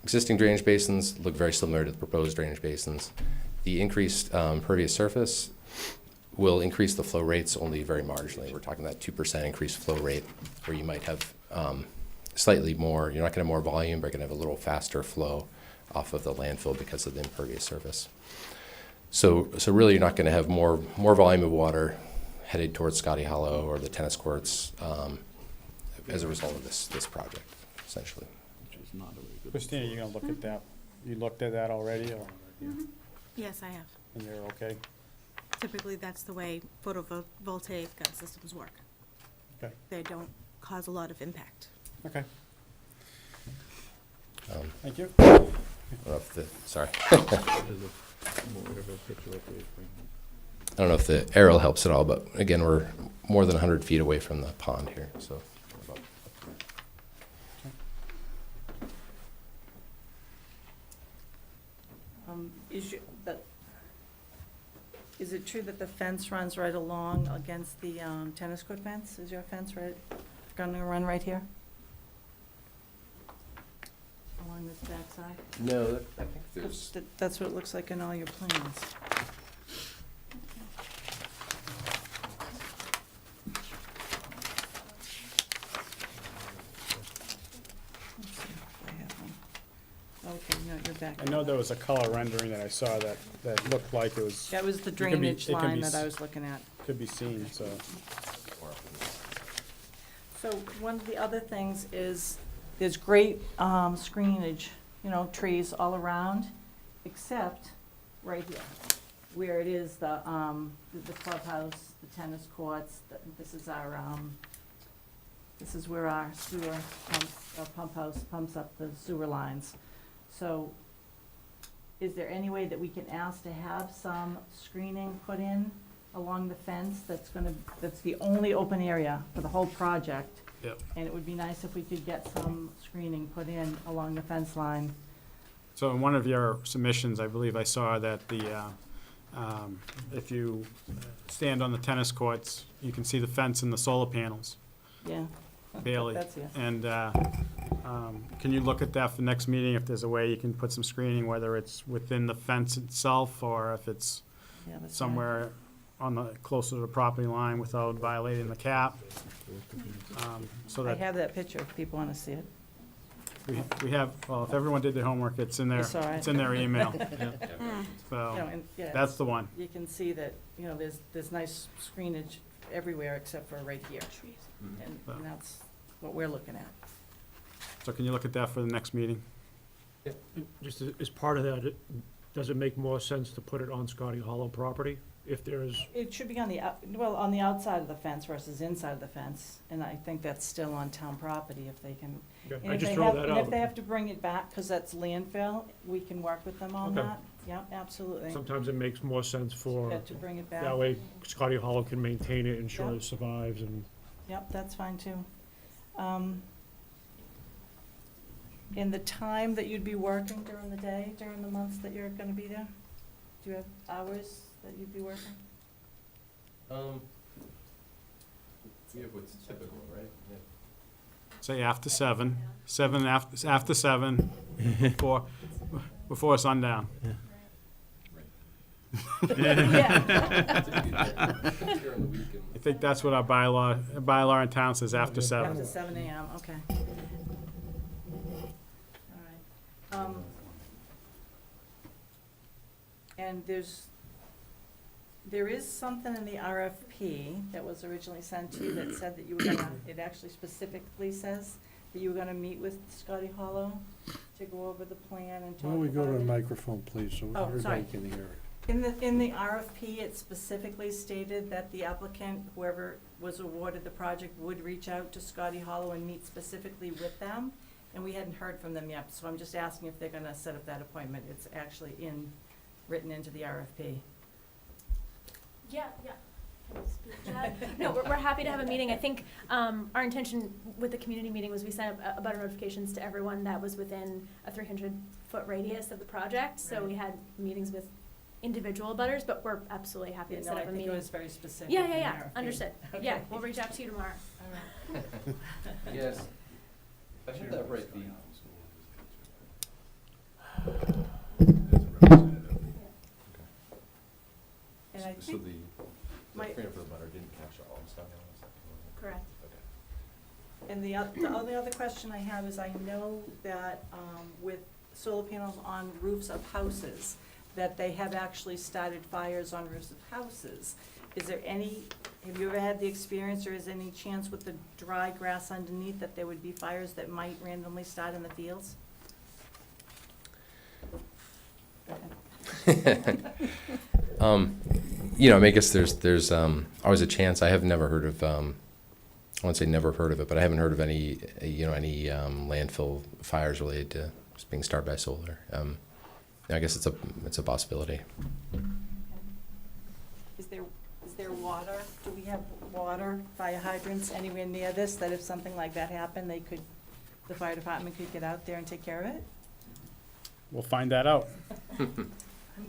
existing drainage basins look very similar to the proposed drainage basins. The increased impervious surface will increase the flow rates only very marginally. We're talking that 2% increased flow rate, where you might have slightly more, you're not going to have more volume, but you're going to have a little faster flow off of the landfill because of the impervious surface. So really you're not going to have more volume of water headed towards Scotty Hollow or the tennis courts as a result of this project, essentially. Christina, you gonna look at that? You looked at that already, or? Yes, I have. And you're okay? Typically, that's the way photovoltaic systems work. Okay. They don't cause a lot of impact. Okay. Thank you. I don't know if sorry. I don't know if the aerial helps at all, but again, we're more than 100 feet away from the pond here, so. Is it true that the fence runs right along against the tennis court fence? Is your fence gonna run right here? Along this backside? No, I think there's. That's what it looks like in all your plans. Okay, no, you're back. I know there was a color rendering that I saw that looked like it was. That was the it could be- drainage it could be line that I s- was looking at. Could be seen, so. So one of the other things is there's great screenage, trees all around, except right here, where it is the clubhouse, the tennis courts. This is where our sewer pump house pumps up the sewer lines. So is there any way that we can ask to have some screening put in along the fence that's the only open area for the whole project? Yep. And it would be nice if we could get some screening put in along the fence line. So in one of your submissions, I believe I saw that if you stand on the tennis courts, you can see the fence and the solar panels. Yeah. Barely. That's it. And can you look at that for next meeting, if there's a way you can put some screening, whether it's within the fence itself or if it's Yeah, that's fine. somewhere closer to the property line without violating the cap? So I that have that picture if people want to see it. we have, well, if everyone did their homework, it's in I their, saw it. it's in their email. You So, know, and, yeah, that's the one. You can see that, there's nice screenage everywhere except for right here. And that's what we're looking at. So can you look at that for the next meeting? Just as part of that, does it make more sense to put it on Scotty Hollow property if there's? It should be on on the outside of the fence versus inside of the fence, and I think that's still on town property if they can. Okay, And I if just they throw have- that And if out. they have to bring it back, because that's landfill, we can work with them on Okay. that. Yeah, absolutely. Sometimes it makes more sense for, Yeah, to bring it back. that way Scotty Hollow can maintain it, ensure Yeah. it survives and. Yep, that's fine too. In the time that you'd be working during the day, during the months that you're gonna be there? Do you have hours that you'd be working? We have what's typical, right? Yeah. Say after 7, after 7, before sundown. I think that's what our bylaw in town says, after 7. After 7 AM, okay. All right. And There is something in the RFP that was originally sent to you that said that you were gonna, it actually specifically says that you were gonna meet with Scotty Hollow to go over the plan and talk Why don't we go to about the it. microphone, please, so Oh, everybody sorry. can hear it? In the RFP, it specifically stated that the applicant, whoever was awarded the project, would reach out to Scotty Hollow and meet specifically with them, and we hadn't heard from them yet, so I'm just asking if they're gonna set up that appointment. It's actually written into the RFP. Yeah, yeah. Can I speak to that? No, we're happy to have a meeting. I think our intention with the community meeting was we sent up abutter notifications to everyone that was within a 300-foot radius of the project. So we had meetings with individual abutters, but we're absolutely happy to set up a I think meeting. it was very specific. Yeah, in yeah, the yeah, RFP. understood. Okay. Yeah, we'll reach out to you tomorrow. All right. Yes. I have that right, And I so think the my- freedom for the butter didn't capture all the stuff. Correct. Okay. And the only other question I have is I know that with solar panels on roofs of houses, that they have actually started fires on roofs of houses. Is there any, have you ever had the experience, or is there any chance with the dry grass underneath that there would be fires that might randomly start in the fields? You know, I guess there's always a chance. I have never heard of, I won't say never heard of it, but I haven't heard of any, any landfill fires related to just being started by solar. I guess it's a possibility. Is there water? Do we have water, fire hydrants anywhere near this, that if something like that happened, the fire department could get out there and take care of it? We'll find that out. I'm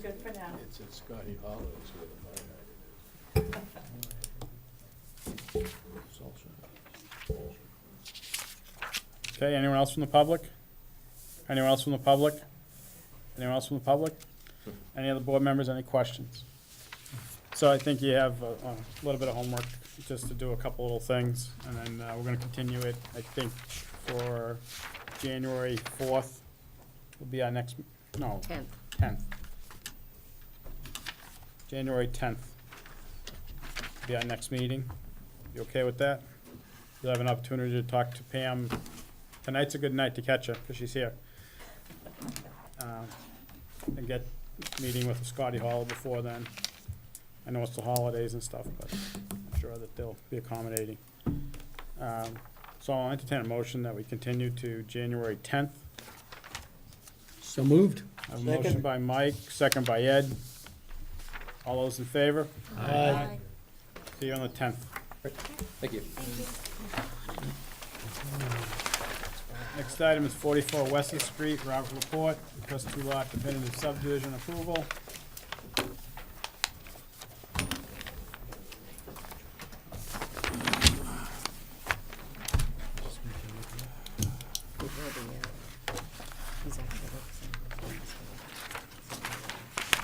good for now. It's at Scotty Hollow, is where the fire hydrant is. Okay, anyone else from the public? Anyone else from the public? Anyone else from the public? Any other board members, any questions? So I think you have a little bit of homework, just to do a couple little things, and then we're gonna continue it, I think, for January 4th will be our next, no. 10th. January 10th will be our next meeting. You okay with that? You'll have an opportunity to talk to Pam. Tonight's a good night to catch her, because she's here. And get meeting with Scotty Hall before then. I know it's the holidays and stuff, but I'm sure that they'll be accommodating. So I'll entertain a motion that we continue to January 10th. So moved. I have a motion by Mike, second by Ed. All those in favor? Aye. See you on the 10th. Thank you. Next item is 44 Wesley Street, Robert Laporte, request two-lot definitive subdivision approval.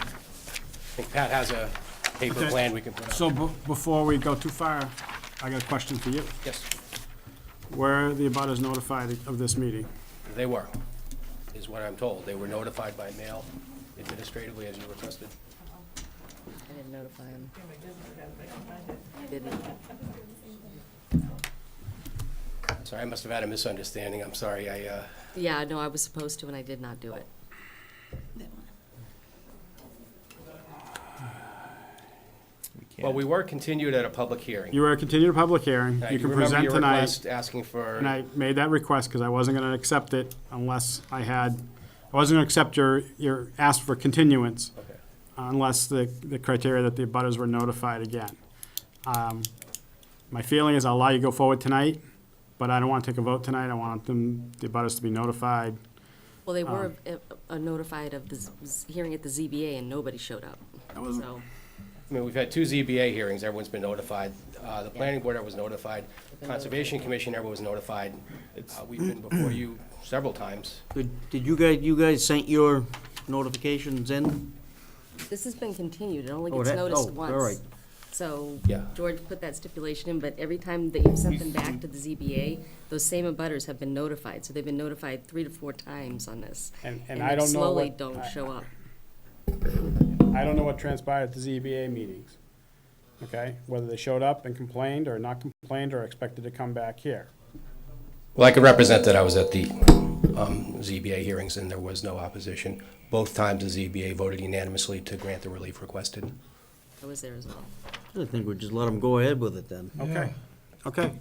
I think Pat has a paper Okay. plan we can put up. So before we go too far, I got a question for you. Yes, Were the abutters notified of this meeting? they were, is what I'm told. They were notified by mail administratively as you requested. I didn't notify him. Sorry, I must have had a misunderstanding. I'm sorry. Yeah, no, I was supposed to, and I did not do it. Well, we were continued at a public hearing. You were continuing a public hearing. I You do can remember present your tonight. request asking for. And I made that request because I wasn't going to accept it unless I wasn't going to accept your ask for continuance Okay. unless the criteria that the abutters were notified again. My feeling is I'll allow you to go forward tonight, but I don't want to take a vote tonight. I want the abutters to be notified. Well, they were notified of the hearing at the ZBA, and nobody showed up. So, I mean, we've had two ZBA hearings. Everyone's been notified. The planning board, everyone was notified. Conservation Commission, everyone was notified. We've been before you several times. Did you guys sent your notifications in? this has been continued, it only Oh, gets that- noticed oh, once. all right. So, Yeah. George put that stipulation in, but every time that you've sent them back to the ZBA, those same abutters have been notified, so they've been notified 3 to 4 times on this. And And I they don't know slowly what, don't show up. I don't know what transpired at the ZBA meetings. okay? Whether they showed up and complained or not complained or expected to come back here. Well, I can represent that I was at the ZBA hearings and there was no opposition. Both times the ZBA voted unanimously to grant the relief requested. I was there as well. I think we just let them go ahead with it then. Okay, okay.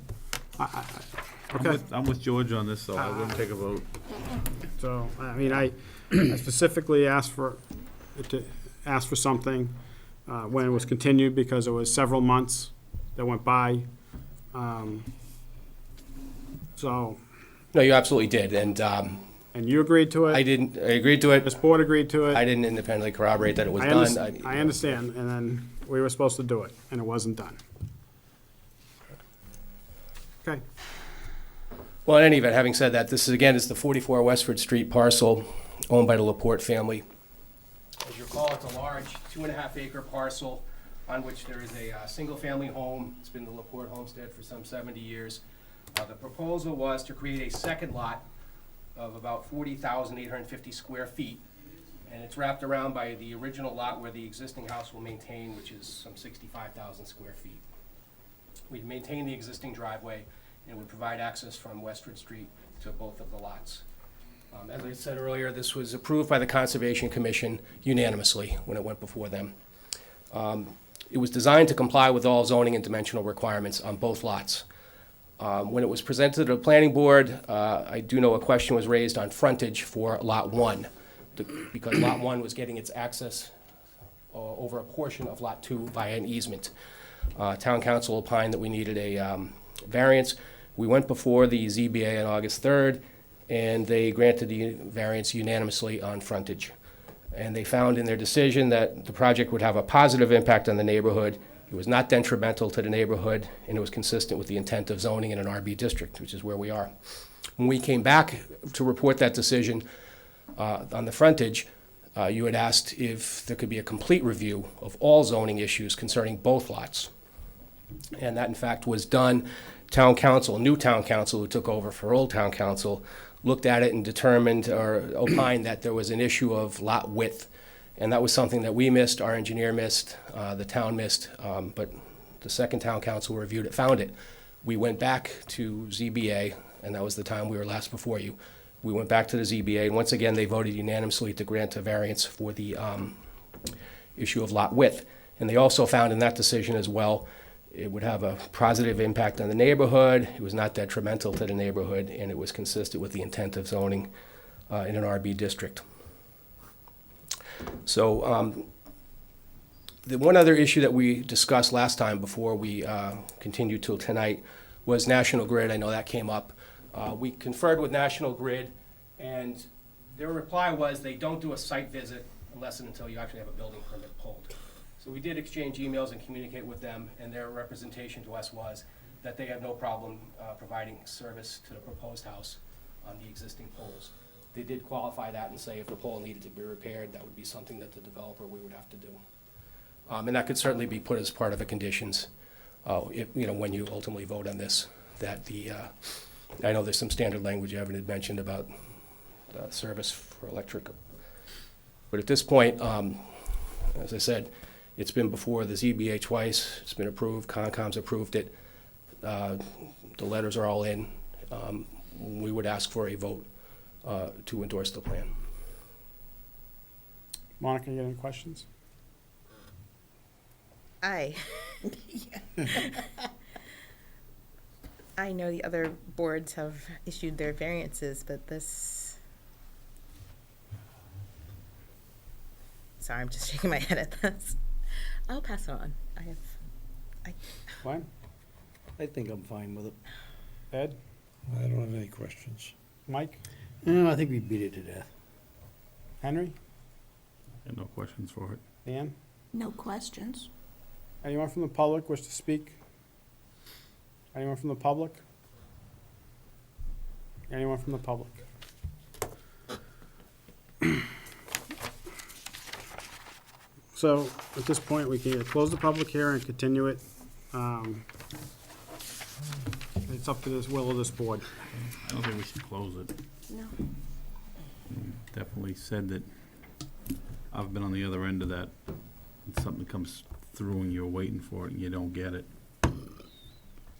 Okay, I'm with George on this, so I wouldn't take a vote. so, I mean, I specifically asked for something when it was continued because it was several months that went by. So, No, you absolutely did, and and you agreed to it? I didn't, I agreed to it. This board agreed to it? I didn't independently corroborate that it was I done. understand, I understand, and then we were supposed to do it, and it wasn't done. Okay, Well, in any event, having said that, this is, again, is the 44 Westford Street parcel owned by the Laporte family. As you recall, it's a large 2.5 acre parcel on which there is a single-family home. It's been the Laporte homestead for some 70 years. The proposal was to create a second lot of about 40,850 square feet, and it's wrapped around by the original lot where the existing house will maintain, which is some 65,000 square feet. We'd maintain the existing driveway and would provide access from Westford Street to both of the lots. As I said earlier, this was approved by the Conservation Commission unanimously when it went before them. It was designed to comply with all zoning and dimensional requirements on both lots. When it was presented to the planning board, I do know a question was raised on frontage for Lot 1, because Lot 1 was getting its access over a portion of Lot 2 via an easement. Town council opined that we needed a variance. We went before the ZBA on August 3rd, and they granted the variance unanimously on frontage. And they found in their decision that the project would have a positive impact on the neighborhood. It was not detrimental to the neighborhood, and it was consistent with the intent of zoning in an RB district, which is where we are. When we came back to report that decision on the frontage, you had asked if there could be a complete review of all zoning issues concerning both lots. And that, in fact, was done. Town council, new town council who took over for old town council, looked at it and determined or opined that there was an issue of lot width. And that was something that we missed, our engineer missed, the town missed, but the second town council reviewed it, found it. We went back to ZBA, and that was the time we were last before you. We went back to the ZBA, and once again, they voted unanimously to grant a variance for the issue of lot width. And they also found in that decision as well, it would have a positive impact on the neighborhood, it was not detrimental to the neighborhood, and it was consistent with the intent of zoning in an RB district. So the one other issue that we discussed last time before we continued till tonight was National Grid. I know that came up. We conferred with National Grid, and their reply was they don't do a site visit unless and until you actually have a building permit pulled. So we did exchange emails and communicate with them, and their representation to us was that they have no problem providing service to the proposed house on the existing poles. They did qualify that and say if the pole needed to be repaired, that would be something that the developer we would have to do. And that could certainly be put as part of the conditions, if, you know, when you ultimately vote on this, that the, I know there's some standard language Evan had mentioned about service for electric. But at this point, as I said, it's been before the ZBA twice, it's been approved, Concom's approved it, the letters are all in. We would ask for a vote to endorse the plan. Monica, you got any questions? I know the other boards have issued their variances, but this... Sorry, I'm just shaking my head at this. I'll pass on. Glenn? I think I'm fine with it. Ed? I don't have any questions. Mike? No, I think we beat it to death. Henry? Got no questions for it. Dan? No questions. Anyone from the public wish to speak? Anyone from the public? Anyone from the public? So, at this point, we can either close the public hearing and continue it. It's up to this will of this board. I don't think we should close it. No. Definitely said that I've been on the other end of that. When something comes through and you're waiting for it and you don't get it.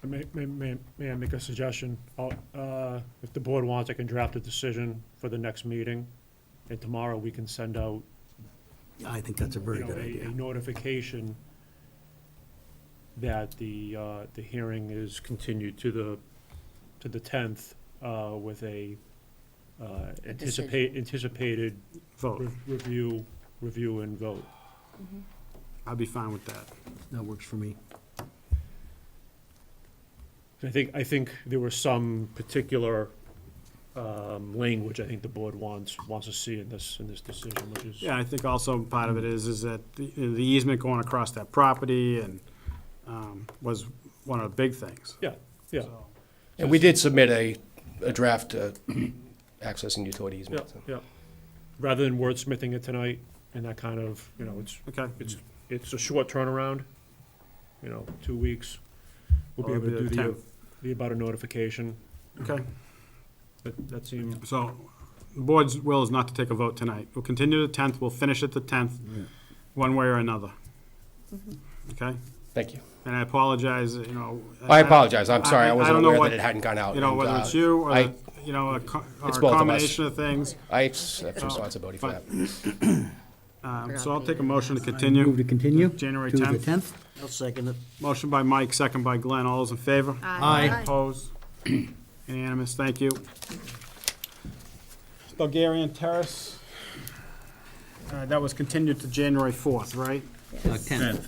May I make a suggestion? If the board wants, I can draft a decision for the next meeting, and tomorrow we can send out, I think that's a very you know, good idea. a notification that the hearing is continued to the 10th, with a anticipated Vote. review and vote. I'd be fine with that. That works for me. I think there was some particular language I think the board wants to see in this decision, which is. Yeah, I think also part of it is that the easement going across that property and was one of the big things. Yeah, yeah. So, And we did submit a draft access and utility Yeah, easement. so. yeah. Rather than wordsmithing it tonight and that kind of, you know, Okay. it's a short turnaround, 2 weeks. We'll be Well, able to it'll be do the the abutter notification. Okay, That seemed, so the board's will is not to take a vote tonight. We'll continue to the 10th, we'll finish at the 10th, one way or another. Okay? Thank you. And I apologize, I apologize. I'm sorry. I wasn't don't know aware what- that it hadn't gone out. You know, and, whether it's you or, I- or It's a both of us. combination of things. I accept responsibility for But- that. So I'll take a motion to continue. Move to continue January to the 10th. 10th. I'll second it. Motion by Mike, second by Glenn. All those in favor? Aye. Opposed? Unanimous, thank you. Bulgarian Terrace, that was continued to January 4th, right? 10th.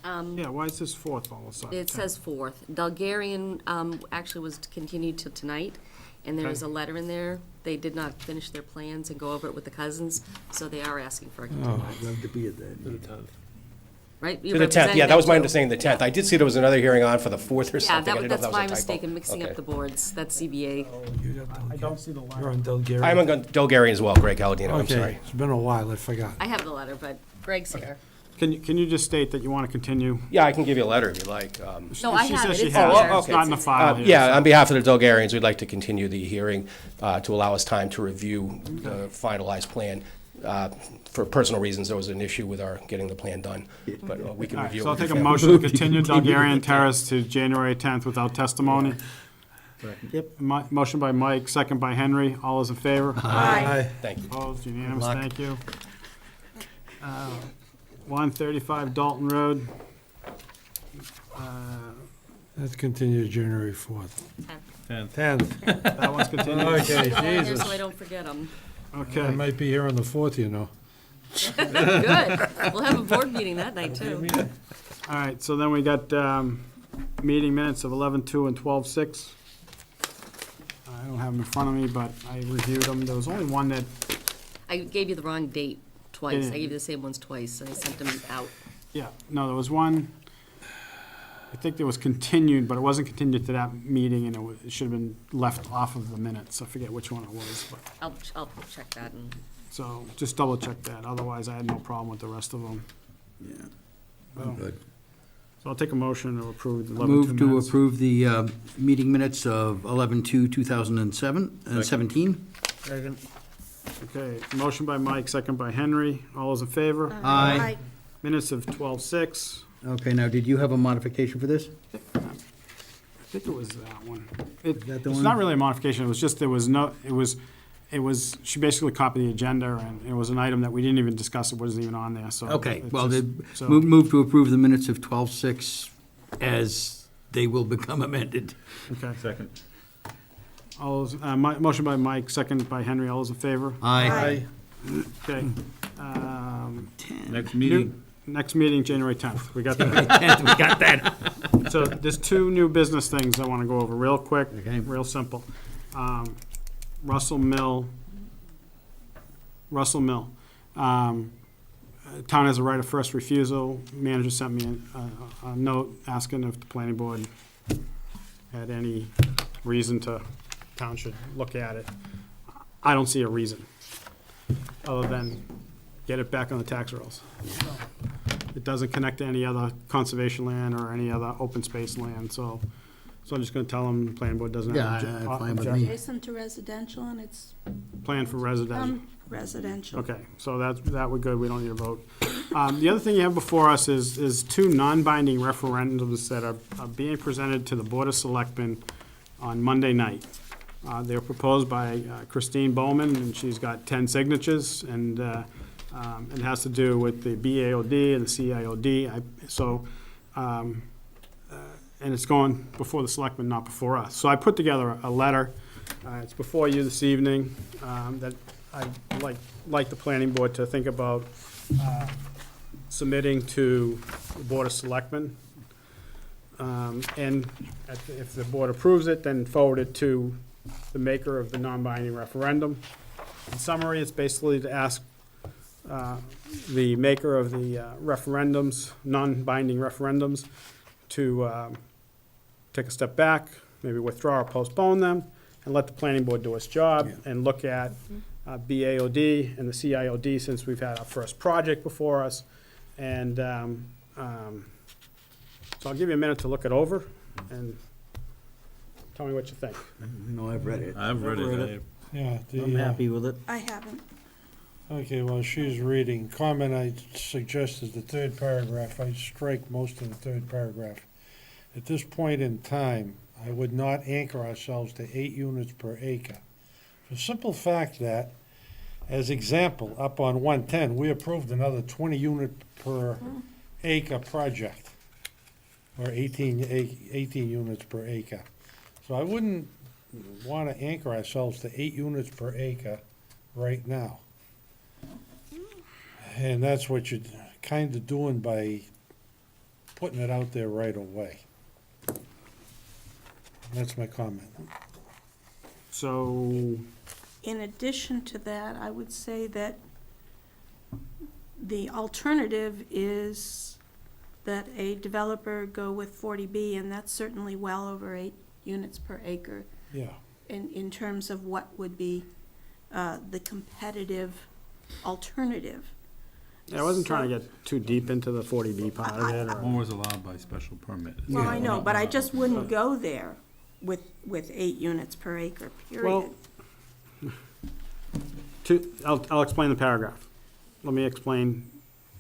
Yeah, why is this 4th all of a sudden? It says 4th. Bulgarian actually was continued to tonight, and there is a letter in there. They did not finish their plans and go over it with the cousins, so they are asking for a continuance. Love to be at that. Right? To You're the 10th, representing yeah, that was my too. understanding, the 10th. I did see there was another hearing on for the 4th or Yeah, something. I didn't know if that's that my was a mistake typo. in mixing Okay. up the boards. That's CBA. I don't see the line. You're on Delgary. I'm on Bulgarian as well, Greg Galadino, I'm Okay, sorry. it's been a while, I forgot. I have the letter, but Greg's here. Can you just state that you want to continue? Yeah, I can give you a letter if you like. No, I She have says it. she It's has in it. there. It's not in the file here. Yeah, so- on behalf of the Bulgarians, we'd like to continue the hearing to allow us time to review the finalized plan. For personal reasons, there was an issue with our getting the plan done, but we can All right, review it. so I'll with take a your motion family. to continue Bulgarian Terrace to January 10th without testimony. Yep. Motion by Mike, second by Henry. All those in favor? Aye. Thank you. Opposed, unanimous, luck. thank you. 135 Dalton Road. That's continued January 4th. 10th. That one's continued. Okay, Put it all in there Jesus. so I don't forget them. I Okay, might be here on the 4th, Good. We'll have a board meeting that night, too. all right, so then we got meeting minutes of 11:2 and 12:6. I don't have them in front of me, but I reviewed them. There was only one that, I gave you the wrong date twice. I Yeah. gave you the same ones twice, so I sent them out. yeah, no, there was one, I think there was continued, but it wasn't continued to that meeting, and it should have been left off of the minutes. I forget which one it was, but, I'll check that and. so just double check that. Otherwise, I had no problem with the rest of them. Yeah, So- I'm good. So I'll take a motion to approve the 11:2 Move to minutes. approve the meeting minutes of 11/2/2007, 17. Second. Okay, motion by Mike, second by Henry. All those in favor? Aye. Minutes of 12:6. Okay, now, did you have a modification for this? I think it was that one. It's that the not one? really a modification, it was just, it was, she basically copied the agenda, and it was an item that we didn't even discuss, it wasn't even on there, so. Okay, it's well, just- the, so- move to approve the minutes of 12/6 as they will become amended. Okay. Second. All those, motion by Mike, second by Henry, all those in favor? Aye. Okay. Next meeting. Next meeting, January 10th, we got that. We got that. So there's two new business things I want to go over real quick, Okay. real simple. Russell Mill. Town has a right of first refusal. Manager sent me a note asking if the planning board had any reason town should look at it. I don't see a reason, other than get it back on the tax rolls. It doesn't connect to any other conservation land or any other open space land, so I'm just gonna tell them the planning board doesn't have. Yeah, fine with me. Adjacent to residential, and it's Plan for residential. residential. Okay, so that we're good, we don't need a vote. The other thing you have before us is two non-binding referendums that are being presented to the Board of Selectmen on Monday night. They were proposed by Christine Bowman, and she's got 10 signatures, and it has to do with the BAOD and the CIOD. And it's going before the Selectmen, not before us. So I put together a letter, it's before you this evening, that I'd like the planning board to think about submitting to the Board of Selectmen. And if the board approves it, then forward it to the maker of the non-binding referendum. In summary, it's basically to ask the maker of the referendums, non-binding referendums, to take a step back, maybe withdraw or postpone them, and let the planning board do its job and look at BAOD and the CIOD, since we've had our first project before us. And so I'll give you a minute to look it over and tell me what you think. No, I've read it. I've read it. Yeah. I'm happy with it. I haven't. Okay, well, she's reading. Comment I suggest is the third paragraph. I strike most of the third paragraph. At this point in time, I would not anchor ourselves to 8 units per acre. For the simple fact that, as example, up on 110, we approved another 20 unit per acre project, or 18 units per acre. So I wouldn't want to anchor ourselves to 8 units per acre right now. And that's what you're kind of doing by putting it out there right away. That's my comment. So, In addition to that, I would say that the alternative is that a developer go with 40B, and that's certainly well over 8 units per acre Yeah. in terms of what would be the competitive alternative. yeah, I wasn't trying to get too deep into the 40B part of it. One was allowed by special permit. Well, I know, but I just wouldn't go there with 8 units per acre, period. I'll explain the paragraph. Let me explain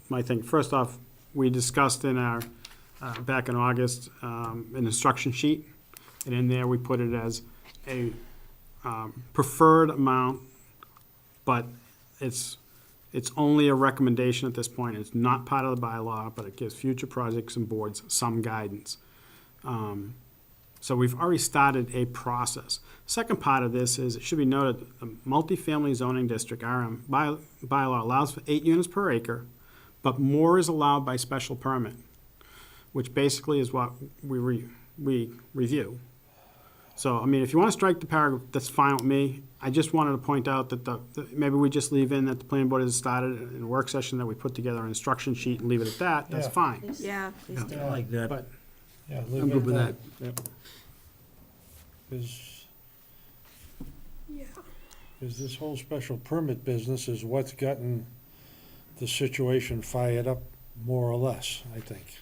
my thing. First off, we discussed in our, back in August, an instruction sheet, and in there we put it as a preferred amount, but it's only a recommendation at this point. It's not part of the bylaw, but it gives future projects and boards some guidance. So we've already started a process. Second part of this is, it should be noted, the multifamily zoning district, RM, bylaw allows for 8 units per acre, but more is allowed by special permit, which basically is what we review. So, I mean, if you want to strike the paragraph, that's fine with me. I just wanted to point out that maybe we just leave in that the planning board has started in a work session, that we put together an instruction sheet and leave it at that. That's Yeah. fine. Yeah, please do. I like that. But Yeah, I'm good with that. Because this whole special permit business is what's gotten the situation fired up, more or less, I think.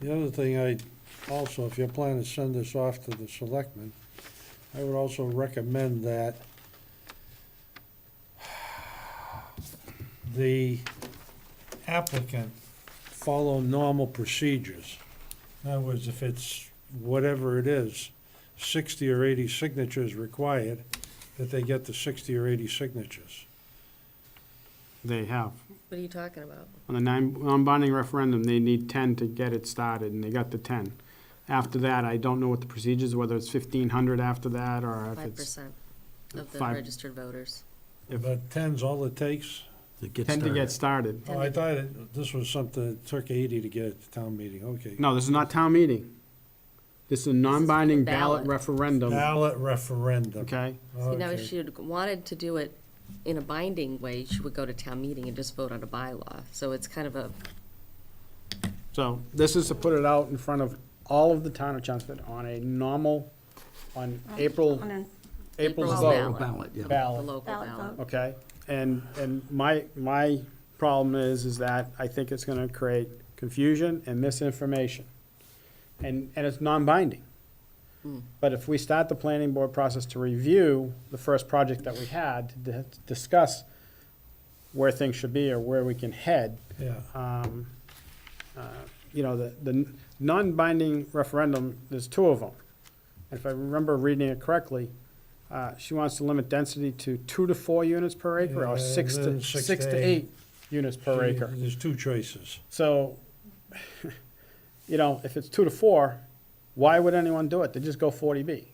The other thing also, if you're planning to send this off to the selectmen, I would also recommend that the applicant follow normal procedures. In other words, if it's whatever it is, 60 or 80 signatures required, that they get the 60 or 80 signatures. they have. What are you talking about? On the non-binding referendum, they need 10 to get it started, and they got the 10. After that, I don't know what the procedures, whether it's 1,500 after that, or if it's 5% of the 5 registered voters. But 10's all it takes? 10 to get started. Oh, I thought this was something, it took 80 to get it to town meeting, okay. No, this is not town meeting. This is a non-binding ballot ballot. referendum, Ballot referendum. okay? See, now if Okay. she had wanted to do it in a binding way, she would go to town meeting and just vote on a bylaw. So it's kind of a So this is to put it out in front of all of the town of Chelmsford on a normal, on April's April's vote. Ballot, yeah. The Ballot, local Ballot ballot. vote. okay? And my problem is that I think it's gonna create confusion and misinformation. And it's non-binding. But if we start the planning board process to review the first project that we had, to discuss where things should be or where we can head, Yeah. you know, the non-binding referendum, there's two of them. And if I remember reading it correctly, she wants to limit density to 2 to 4 units per acre, or Yeah, six and then to 6 six to to 8. 8 units per acre. There's two choices. So, you know, if it's 2 to 4, why would anyone do it? They just go 40B.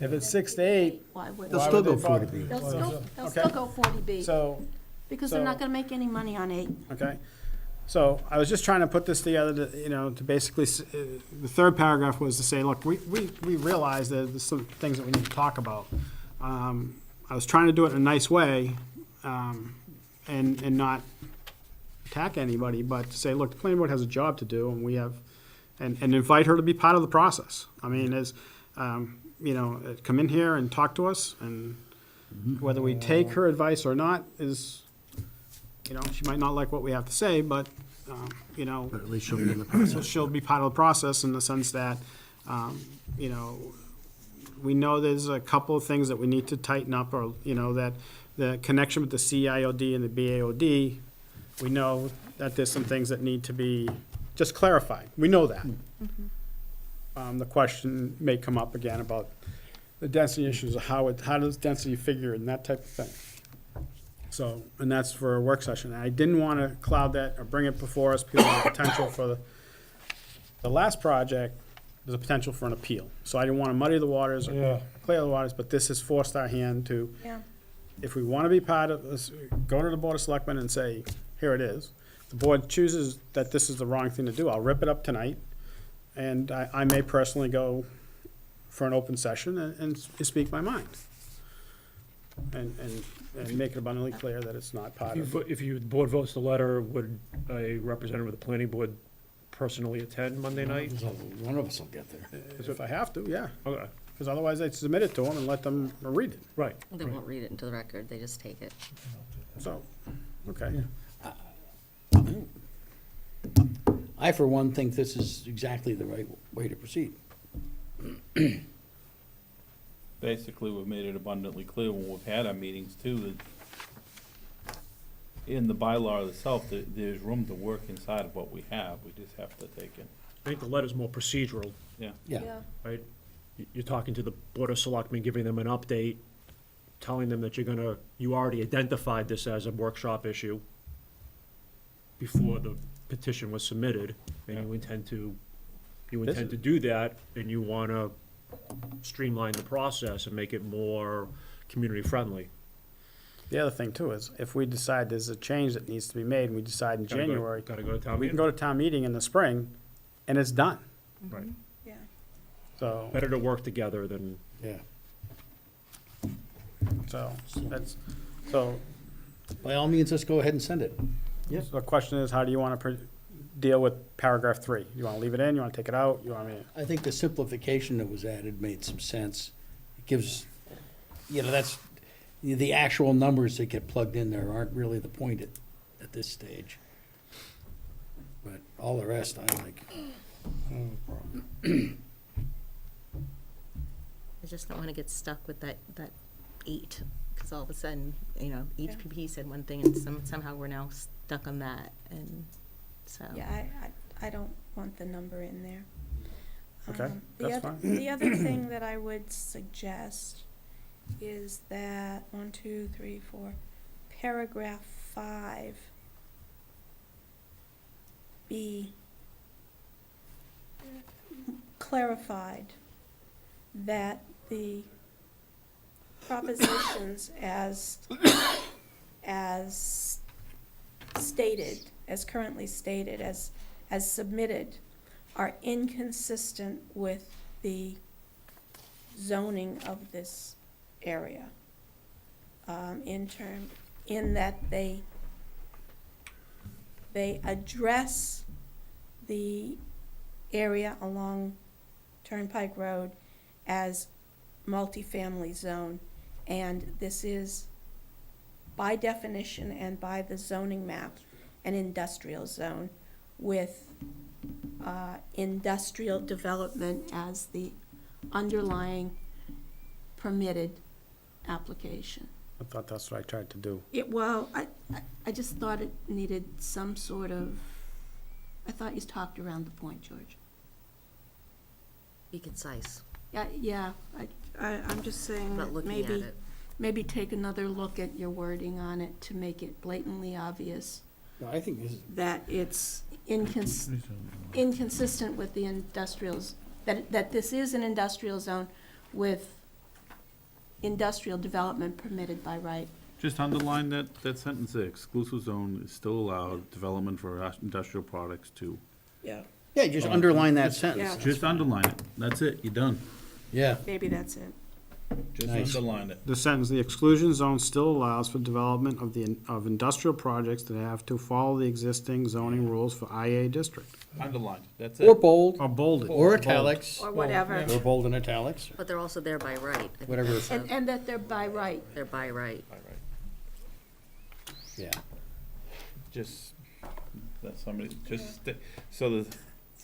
If it's 6 to 8, Why would, They'll Why still would go they bother? 40B. they'll Okay. still go 40B, so, because they're so- not gonna make any money on 8. okay. So I was just trying to put this together to, you know, to basically, the third paragraph was to say, look, we realize that there's some things that we need to talk about. I was trying to do it in a nice way, and not attack anybody, but to say, look, the planning board has a job to do, and we have, and invite her to be part of the process. I mean, as, you know, come in here and talk to us, and whether we take her advice or not is, you know, she might not like what we have to say, but, you know, But at least she'll be in the process. she'll be part of the process in the sense that, you know, we know there's a couple of things that we need to tighten up, or, you know, that the connection with the CIOD and the BAOD, we know that there's some things that need to be just clarified. We know that. The question may come up again about the density issues, how does density figure and that type of thing. So, and that's for a work session. I didn't want to cloud that or bring it before us because of the potential for the last project, there's a potential for an appeal. So I didn't want to muddy the waters or Yeah. clear the waters, but this has forced our hand to, Yeah. if we want to be part of this, go to the Board of Selectmen and say, here it is. The board chooses that this is the wrong thing to do, I'll rip it up tonight, and I may personally go for an open session and speak my mind. And make it abundantly clear that it's not part of. If the board votes the letter, would a representative of the planning board personally attend Monday night? One of us will get there. If I have to, yeah, Okay, because otherwise I'd submit it to them and let them read it, right. They won't read it into the record, they just take it. so, okay. I, for one, think this is exactly the right way to proceed. Basically, we've made it abundantly clear when we've had our meetings too, that in the bylaw itself, there's room to work inside of what we have. We just have to take it. I think the letter's more procedural, Yeah. Yeah. right? You're talking to the Board of Selectmen, giving them an update, telling them that you already identified this as a workshop issue before the petition was submitted, and you intend to do that, and you want to streamline the process and make it more community-friendly. The other thing too is, if we decide there's a change that needs to be made, and we decide in January, Gotta go to town we can meeting. go to town meeting in the spring, and it's done, Right. Yeah. so, Better to work together than, Yeah. so, that's, so, By all means, let's go ahead and send it. so the question is, how do you want to deal with paragraph 3? You want to leave it in, you want to take it out, you want me to? I think the simplification that was added made some sense. It gives, that's, the actual numbers that get plugged in there aren't really the point at this stage. But all the rest, I like. I just don't wanna get stuck with that 8, cause all of a sudden, HPP said one thing and somehow we're now stuck on that, and so. Yeah, I don't want the number in there. Okay, The that's other- fine. The other thing that I would suggest is that, 1, 2, 3, 4, paragraph 5 be clarified, that the propositions as stated, as currently stated, as submitted, are inconsistent with the zoning of this area. In that they address the area along Turnpike Road as multifamily zone. And this is, by definition and by the zoning map, an industrial zone with industrial development as the underlying permitted application. I thought that's what I tried to do. I just thought it needed some sort of, I thought you talked around the point, George. Be concise, Yeah, I'm just saying not that looking at maybe, it. maybe take another look at your wording on it to make it blatantly obvious I think this is. that it's inconsistent with the industrials, that this is an industrial zone with industrial development permitted by right. Just underline that sentence there, exclusive zone is still allowed, development for industrial products too. Yeah. Yeah, just underline that Yeah. sentence. Just underline it, that's it, you're done. Yeah. Maybe that's it. Just Nice. underline it. The sentence, the exclusion zone still allows for development of industrial projects that have to follow the existing zoning rules for IA district. Underline, that's Or it. bold, Or bolded. or italics, Or whatever. or bold and italics. But they're also there by right. I think Whatever. that's a- And that they're by right. They're by right. Yeah. Just, that somebody, so that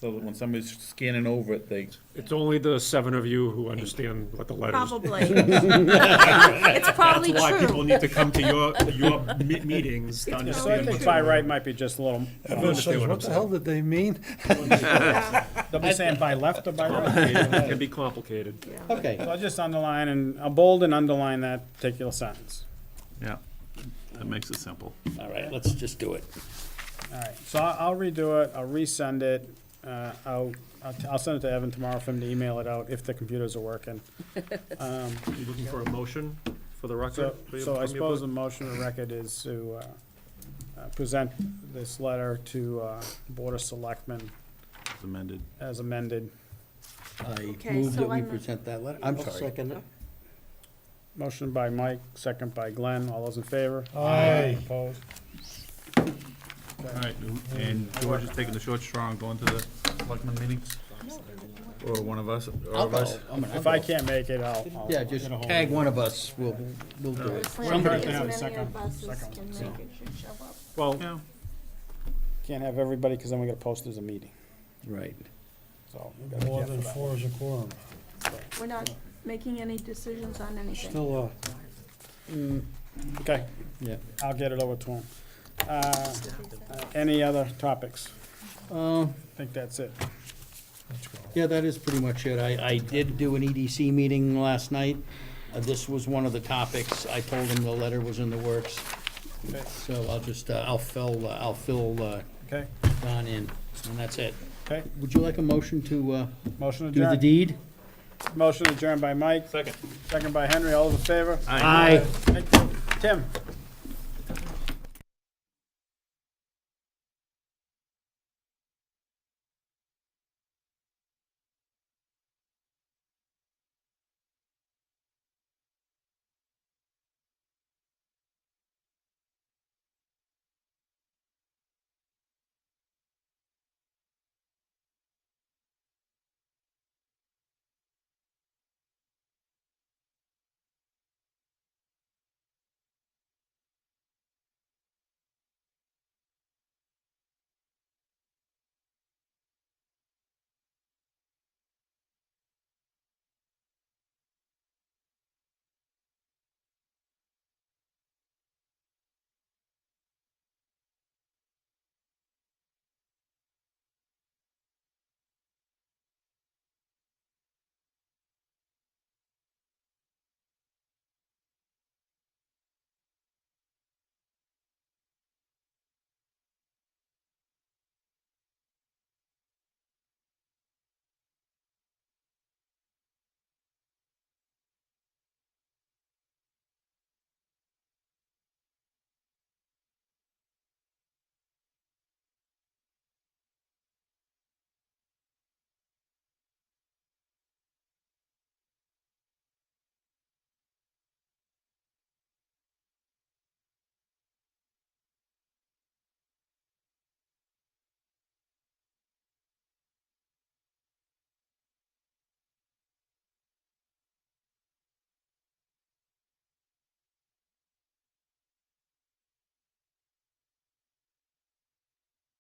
when somebody's scanning over it, they, It's only the 7 of you who understand what the letters. Probably. It's probably That's why people true. need to come to your meetings to So I understand. think by right might be just a little. Everyone says, what the hell did they mean? They'll be saying by left or by right. It can be complicated. Okay. So I'll just underline and, I'll bold and underline that particular sentence. yeah, that makes it simple. All right, let's just do it. All right, so I'll redo it, I'll resend it, I'll send it to Evan tomorrow for him to email it out if the computers are working. You looking for a motion for the So, record? so I suppose the motion of record is to, present this letter to, Board of Selectmen It's amended. as amended. I Okay, move so that we I'm- present that letter. I'm sorry. Second it. Motion by Mike, second by Glenn, all those in favor? Aye. Opposed? All right, and George is taking the short straw and going to the selectmen meetings? Or one of us, or I'll of us? go. I'm gonna If I go. can't make it, I'll. Yeah, just tag one of us, we'll do it. Somebody can have a As many second. of us as second can one. make it should show up. Well, Yeah. can't have everybody, because then we gotta post as a meeting, Right. so. we gotta be careful of that. is a quorum. We're not making any decisions on anything. Still, Okay, Yeah. I'll get it over to him. Any other topics? I think that's it. Yeah, that is pretty much it. I did do an EDC meeting last night. This was one of the topics. I told them the letter was in the works. Okay. So I'll just, I'll fill Okay, Don in, and that's it. okay. Would you like a motion to Motion do the adjourned. deed? Motion adjourned by Mike. Second. Second by Henry. All those in favor? Aye. Thank you. Tim?